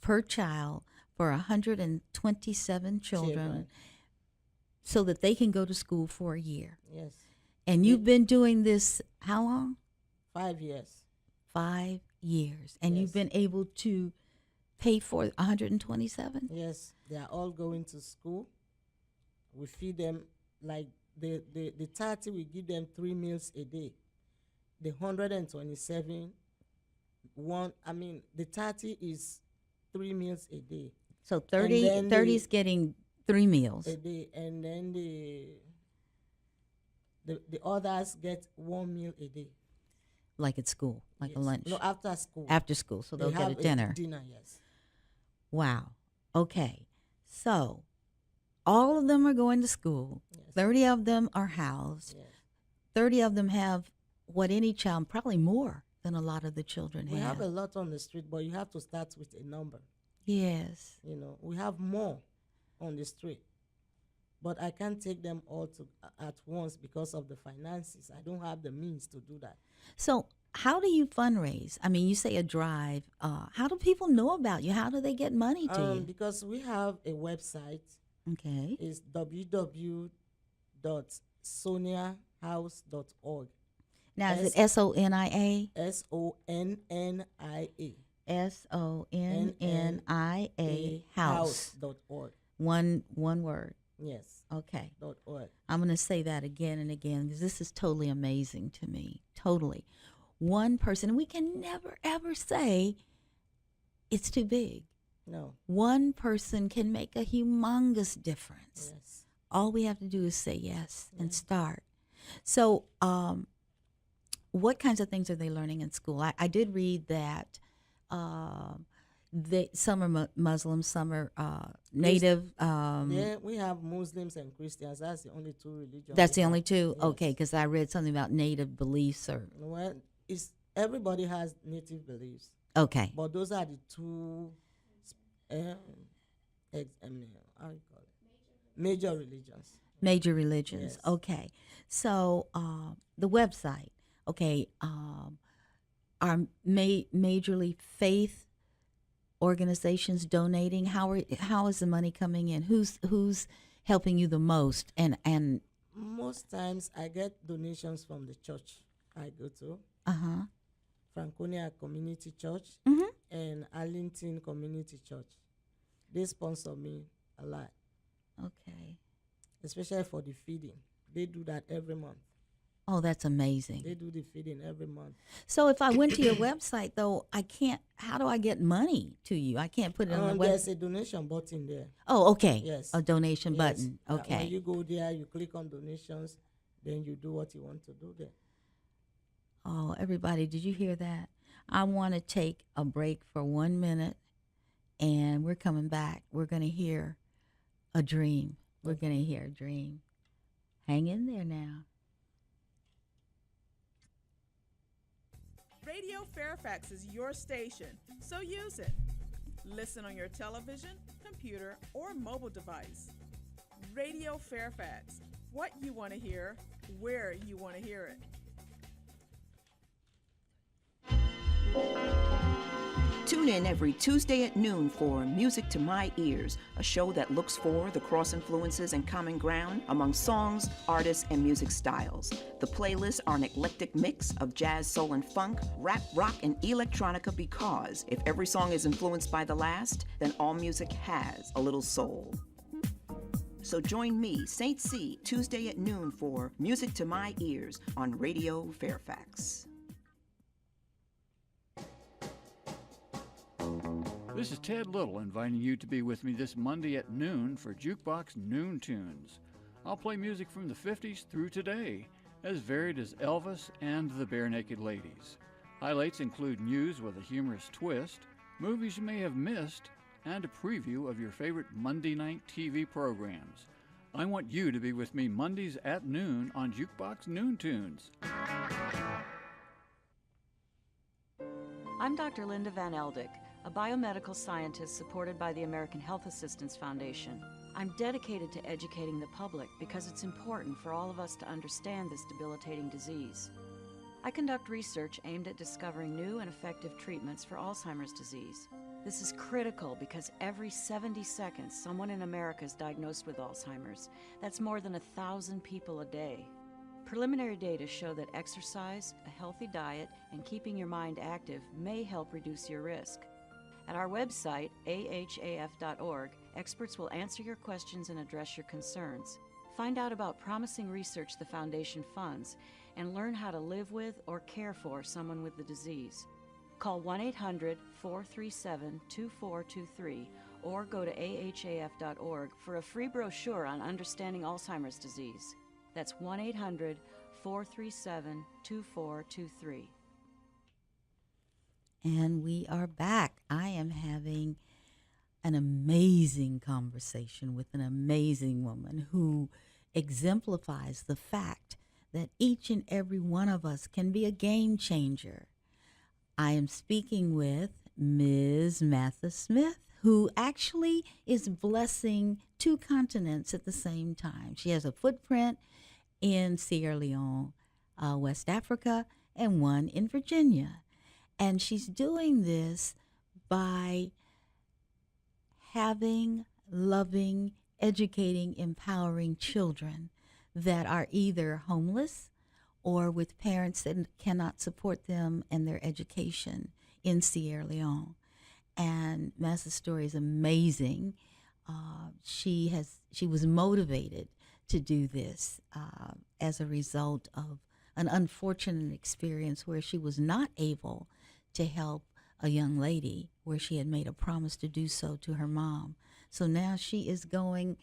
[SPEAKER 1] per child for 127 children, so that they can go to school for a year.
[SPEAKER 17] Yes.
[SPEAKER 1] And you've been doing this how long?
[SPEAKER 17] 5 years.
[SPEAKER 1] 5 years. And you've
[SPEAKER 17] Yes.
[SPEAKER 1] been able to pay for 127?
[SPEAKER 17] Yes, they are all going to school. We feed them, like the 30, we give them 3 meals a day. The 127, the 30 is 3 meals a day.
[SPEAKER 1] So 30 is getting 3 meals.
[SPEAKER 17] A day, and then the others get 1 meal a day.
[SPEAKER 1] Like at school, like a
[SPEAKER 17] Yes.
[SPEAKER 1] lunch.
[SPEAKER 17] No, after school.
[SPEAKER 1] After school, so
[SPEAKER 17] They
[SPEAKER 1] they'll get
[SPEAKER 17] have
[SPEAKER 1] a dinner.
[SPEAKER 17] Dinner, yes.
[SPEAKER 1] Wow. Okay. So all of them are going to school.
[SPEAKER 17] Yes.
[SPEAKER 1] 30 of them are housed.
[SPEAKER 17] Yes.
[SPEAKER 1] 30 of them have what any child, probably more than a lot of the children
[SPEAKER 17] We
[SPEAKER 1] have.
[SPEAKER 17] have a lot on the street, but you have to start with a number.
[SPEAKER 1] Yes.
[SPEAKER 17] You know, we have more on the street, but I can't take them all at once because of the finances. I don't have the means to do that.
[SPEAKER 1] So how do you fundraise? I mean, you say a drive. How do people know about you? How do they get money to you?
[SPEAKER 17] Because we have a website.
[SPEAKER 1] Okay.
[SPEAKER 17] It's www.soniahouse.org.
[SPEAKER 1] Now, is it SONIA?
[SPEAKER 17] SONNIA.
[SPEAKER 1] SONNIA house.org. One word.
[SPEAKER 17] Yes.
[SPEAKER 1] Okay.
[SPEAKER 17] .org.
[SPEAKER 1] I'm going to say that again and again because this is totally amazing to me. Totally. One person, and we can never ever say it's too big.
[SPEAKER 17] No.
[SPEAKER 1] One person can make a humongous difference.
[SPEAKER 17] Yes.
[SPEAKER 1] All we have to do is say yes and start. So, what kinds of things are they learning in school? I did read that some are Muslim, some are native.
[SPEAKER 17] Yeah, we have Muslims and Christians. That's the only two religions.
[SPEAKER 1] That's the only two?
[SPEAKER 17] Yes.
[SPEAKER 1] Okay, because I read something about native beliefs or...
[SPEAKER 17] Well, everybody has native beliefs.
[SPEAKER 1] Okay.
[SPEAKER 17] But those are the two, how you call it? Major religions.
[SPEAKER 1] Major religions.
[SPEAKER 17] Yes.
[SPEAKER 1] Okay. So the website, okay, are majorly faith organizations donating? How is the money coming in? Who's helping you the most? And
[SPEAKER 17] most times I get donations from the church I go to. Franconia Community Church and Arlington Community Church. They sponsor me a lot.
[SPEAKER 1] Okay.
[SPEAKER 17] Especially for the feeding. They do that every month.
[SPEAKER 1] Oh, that's amazing.
[SPEAKER 17] They do the feeding every month.
[SPEAKER 1] So if I went to your website, though, I can't, how do I get money to you? I can't put it on the website.
[SPEAKER 17] There's a donation button there.
[SPEAKER 1] Oh, okay.
[SPEAKER 17] Yes.
[SPEAKER 1] A donation button. Okay.
[SPEAKER 17] When you go there, you click on donations, then you do what you want to do there.
[SPEAKER 1] Oh, everybody, did you hear that? I want to take a break for 1 minute, and we're coming back. We're going to hear a dream. We're going to hear a dream. Hang in there now.
[SPEAKER 18] Radio Fairfax is your station, so use it. Listen on your television, computer, or mobile device. Radio Fairfax, what you want to hear, where you want to hear it.
[SPEAKER 19] Tune in every Tuesday at noon for Music to My Ears, a show that looks for the cross influences and common ground among songs, artists, and music styles. The playlists are an eclectic mix of jazz, soul, and funk, rap, rock, and electronica because if every song is influenced by the last, then all music has a little soul. So join me, Saint C, Tuesday at noon for Music to My Ears on Radio Fairfax.
[SPEAKER 20] This is Ted Little inviting you to be with me this Monday at noon for Jukebox Noon Tunes. I'll play music from the 50s through today, as varied as Elvis and the Bare Naked Ladies. Highlights include news with a humorous twist, movies you may have missed, and a preview of your favorite Monday night TV programs. I want you to be with me Mondays at noon on Jukebox Noon Tunes.
[SPEAKER 21] I'm Dr. Linda Van Eldick, a biomedical scientist supported by the American Health Assistance Foundation. I'm dedicated to educating the public because it's important for all of us to understand this debilitating disease. I conduct research aimed at discovering new and effective treatments for Alzheimer's disease. This is critical because every 70 seconds, someone in America is diagnosed with Alzheimer's. That's more than 1,000 people a day. Preliminary data show that exercise, a healthy diet, and keeping your mind active may help reduce your risk. At our website, ahaf.org, experts will answer your questions and address your concerns. Find out about promising research the Foundation funds and learn how to live with or care for someone with the disease. Call 1-800-437-2423 or go to ahaf.org for a free brochure on understanding Alzheimer's disease. That's 1-800-437-2423.
[SPEAKER 1] And we are back. I am having an amazing conversation with an amazing woman who exemplifies the fact that each and every one of us can be a game changer. I am speaking with Ms. Massah Smith, who actually is blessing 2 continents at the same time. She has a footprint in Sierra Leone, West Africa, and one in Virginia. And she's doing this by having, loving, educating, empowering children that are either homeless or with parents that cannot support them and their education in Sierra Leone. And Massah's story is amazing. She was motivated to do this as a result of an unfortunate experience where she was not able to help a young lady where she had made a promise to do so to her mom. So now she is going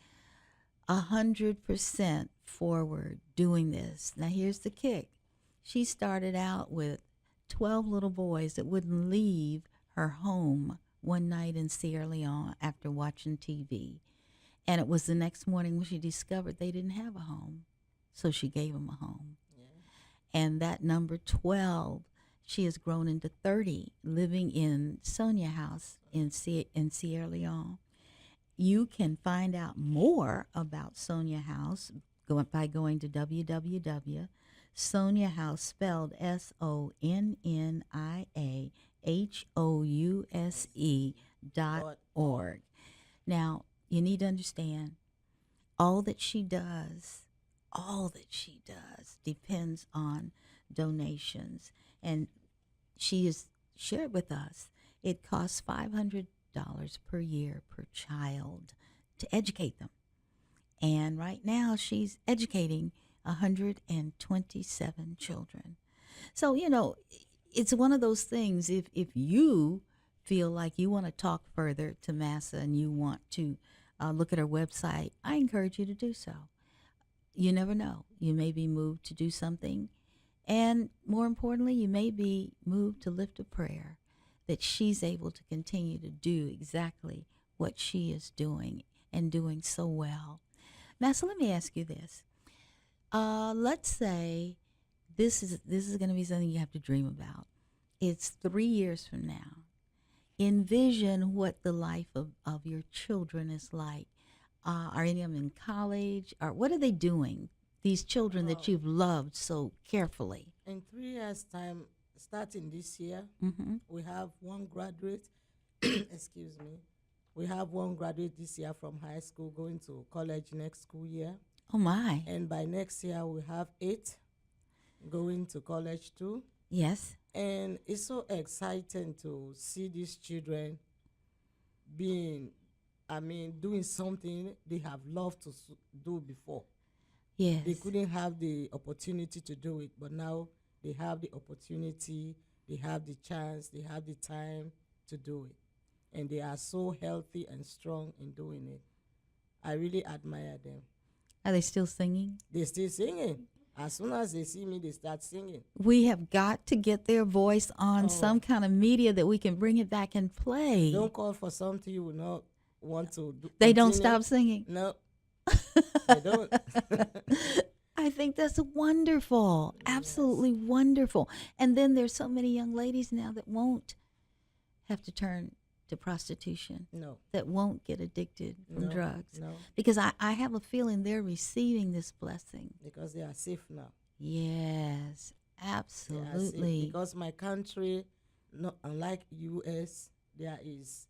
[SPEAKER 1] 100% forward doing this. Now here's the kick. She started out with 12 little boys that wouldn't leave her home one night in Sierra Leone after watching TV. And it was the next morning when she discovered they didn't have a home. So she gave them a home. Yeah. And that number 12, she has grown into 30, living in Sonia House in Sierra Leone. You can find out more about Sonia House by going to www.Sonia House, spelled SONIAHOUSE.org. Now, you need to understand, all that she does depends on donations. And she has shared with us, it costs $500 per year per child to educate them. And right now she's educating 127 children. So, you know, it's one of those things, if you feel like you want to talk further to Massah and you want to look at her website, I encourage you to do so. You never know. You may be moved to do something. And more importantly, you may be moved to lift a prayer that she's able to continue to do exactly what she is doing and doing so well. Massah, let me ask you this. Let's say this is going to be something you have to dream about. It's 3 years from now. Envision what the life of your children is like. Are any of them in college? Or what are they doing? These children that you've loved so carefully.
[SPEAKER 17] In 3 years' time, starting this year, we have one graduate, excuse me, we have one graduate this year from high school going to college next school year.
[SPEAKER 1] Oh, my.
[SPEAKER 17] And by next year, we have 8 going to college too.
[SPEAKER 1] Yes.
[SPEAKER 17] And it's so exciting to see these children doing something they have loved to do before.
[SPEAKER 1] Yes.
[SPEAKER 17] They couldn't have the opportunity to do it, but now they have the opportunity, they have the chance, they have the time to do it. And they are so healthy and strong in doing it. I really admire them.
[SPEAKER 1] Are they still singing?
[SPEAKER 17] They're still singing. As soon as they see me, they start singing.
[SPEAKER 1] We have got to get their voice on some kind of media that we can bring it back and play.
[SPEAKER 17] Don't call for something you will not want to do.
[SPEAKER 1] They don't stop singing?
[SPEAKER 17] No. They don't.
[SPEAKER 1] I think that's wonderful. Absolutely wonderful. And then there's so many young ladies now that won't have to turn to prostitution.
[SPEAKER 17] No.
[SPEAKER 1] That won't get addicted from drugs.
[SPEAKER 17] No.
[SPEAKER 1] Because I have a feeling they're receiving this blessing.
[SPEAKER 17] Because they are safe now.
[SPEAKER 1] Yes, absolutely.
[SPEAKER 17] Because my country, unlike U.S., there is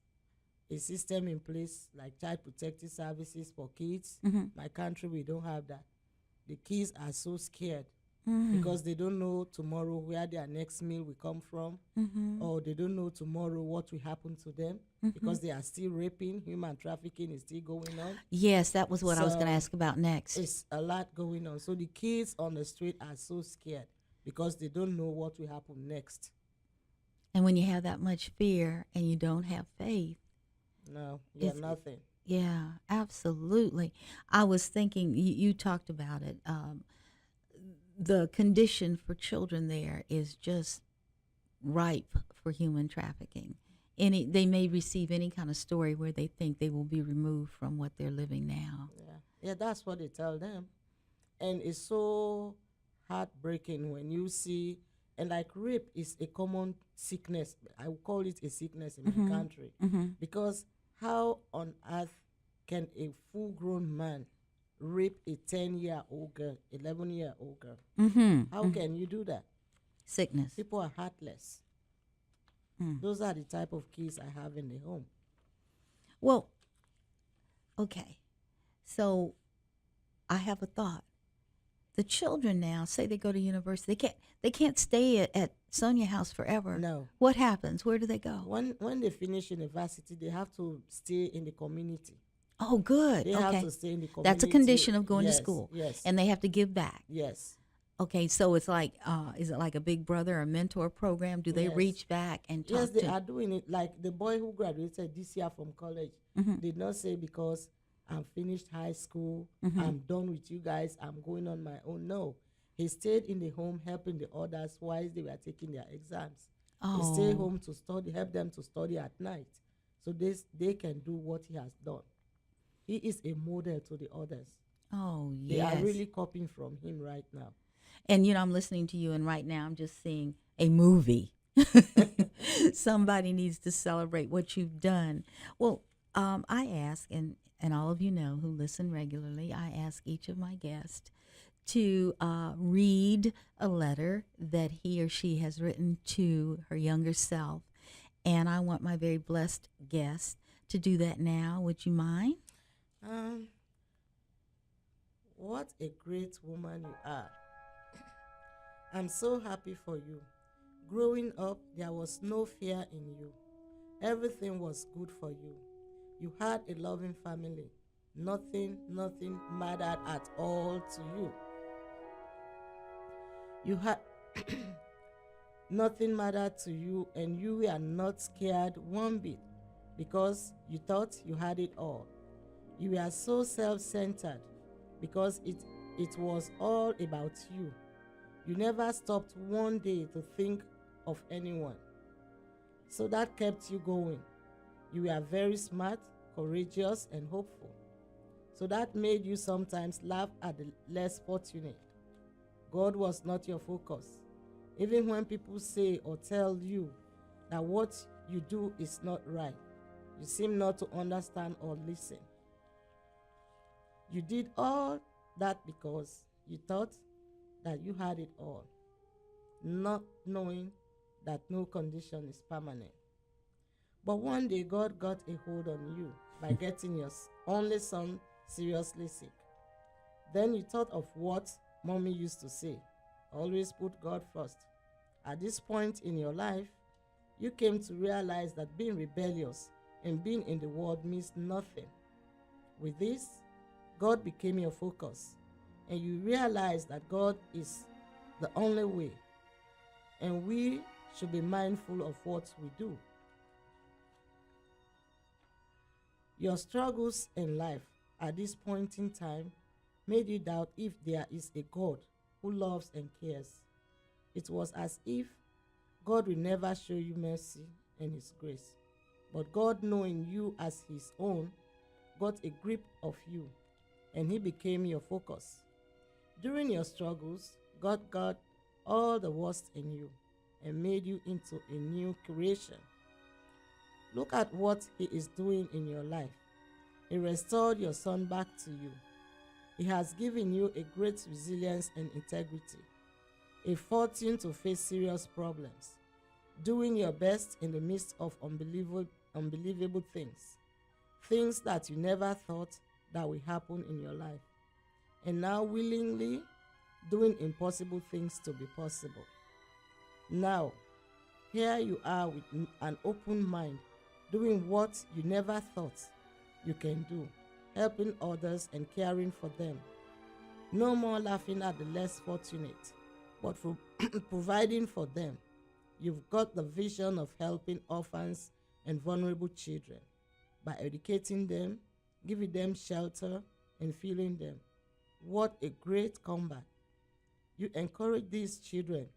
[SPEAKER 17] a system in place like child protective services for kids. My country, we don't have that. The kids are so scared because they don't know tomorrow where their next meal will come from, or they don't know tomorrow what will happen to them because they are still raping. Human trafficking is still going on.
[SPEAKER 1] Yes, that was what I was going to ask about next.
[SPEAKER 17] It's a lot going on. So the kids on the street are so scared because they don't know what will happen next.
[SPEAKER 1] And when you have that much fear and you don't have faith,
[SPEAKER 17] no, you have nothing.
[SPEAKER 1] Yeah, absolutely. I was thinking, you talked about it. The condition for children there is just ripe for human trafficking. They may receive any kind of story where they think they will be removed from what they're living now.
[SPEAKER 17] Yeah, that's what they tell them. And it's so heartbreaking when you see, and like rape is a common sickness. I would call it a sickness in my country. Because how on earth can a full-grown man rape a 10-year-old girl, 11-year-old girl? How can you do that?
[SPEAKER 1] Sickness.
[SPEAKER 17] People are heartless. Those are the type of kids I have in the home.
[SPEAKER 1] Well, okay. So I have a thought. The children now, say they go to university, they can't stay at Sonia House forever.
[SPEAKER 17] No.
[SPEAKER 1] What happens? Where do they go?
[SPEAKER 17] When they finish university, they have to stay in the community.
[SPEAKER 1] Oh, good.
[SPEAKER 17] They
[SPEAKER 1] okay.
[SPEAKER 17] have to stay in the community.
[SPEAKER 1] That's a condition of going
[SPEAKER 17] to
[SPEAKER 1] school.
[SPEAKER 17] Yes.
[SPEAKER 1] And they have to give back.
[SPEAKER 17] Yes.
[SPEAKER 1] Okay, so it's like, is it like a big brother or mentor program? Do they reach back and talk
[SPEAKER 17] Yes, they are doing it. Like the boy who graduated this year from college did not say because I'm finished high school, I'm done with you guys, I'm going on my own. No. He stayed in the home helping the others while they were taking their exams. He stayed home to study, help them to study at night. So they can do what he has done. He is a model to the others.
[SPEAKER 1] Oh, yes.
[SPEAKER 17] They are really copying from him right now.
[SPEAKER 1] And, I'm listening to you, and right now I'm just seeing a movie. Somebody needs to celebrate what you've done. Well, I ask, and all of you know who listen regularly, I ask each of my guests to read a letter that he or she has written to her younger self. And I want my very blessed guest to do that now. Would you mind?
[SPEAKER 17] What a great woman you are. I'm so happy for you. Growing up, there was no fear in you. Everything was good for you. You had a loving family. Nothing mattered at all to you. You had nothing mattered to you, and you were not scared one bit because you thought you had it all. You were so self-centered because it was all about you. You never stopped one day to think of anyone. So that kept you going. You were very smart, courageous, and hopeful. So that made you sometimes laugh at the less fortunate. God was not your focus. Even when people say or tell you that what you do is not right, you seem not to understand or listen. You did all that because you thought that you had it all, not knowing that no condition is permanent. But one day, God got a hold on you by getting your only son seriously sick. Then you thought of what mommy used to say, always put God first. At this point in your life, you came to realize that being rebellious and being in the world means nothing. With this, God became your focus, and you realize that God is the only way, and we should be mindful of what we do. Your struggles in life at this point in time made you doubt if there is a God who loves and cares. It was as if God will never show you mercy and His grace. But God, knowing you as His own, got a grip of you, and He became your focus. During your struggles, God got all the worst in you and made you into a new creation. Look at what He is doing in your life. He restored your son back to you. He has given you a great resilience and integrity, a fortune to face serious problems, doing your best in the midst of unbelievable things that you never thought that will happen in your life, and now willingly doing impossible things to be possible. Now, here you are with an open mind, doing what you never thought you can do, helping others and caring for them. No more laughing at the less fortunate, but for providing for them. You've got the vision of helping orphans and vulnerable children by educating them, giving them shelter, and feeding them. What a great comeback. You encourage these children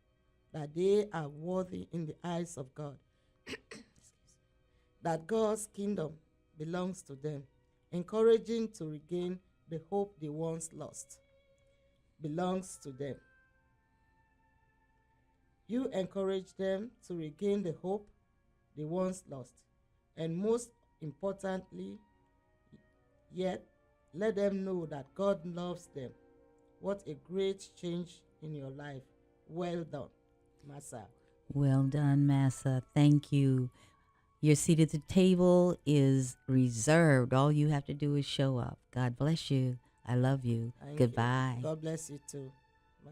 [SPEAKER 17] that they are worthy in the eyes of God, that God's kingdom belongs to them, encouraging to regain the hope they once lost. Belongs to them. You encourage them to regain the hope they once lost, and most importantly, yet let them know that God loves them. What a great change in your life. Well done, Massah.
[SPEAKER 1] Well done, Massah. Thank you. Your seat at the table is reserved. All you have to do is show up. God bless you. I love you.
[SPEAKER 17] Thank
[SPEAKER 1] Goodbye.
[SPEAKER 17] you. God bless you too. Bye.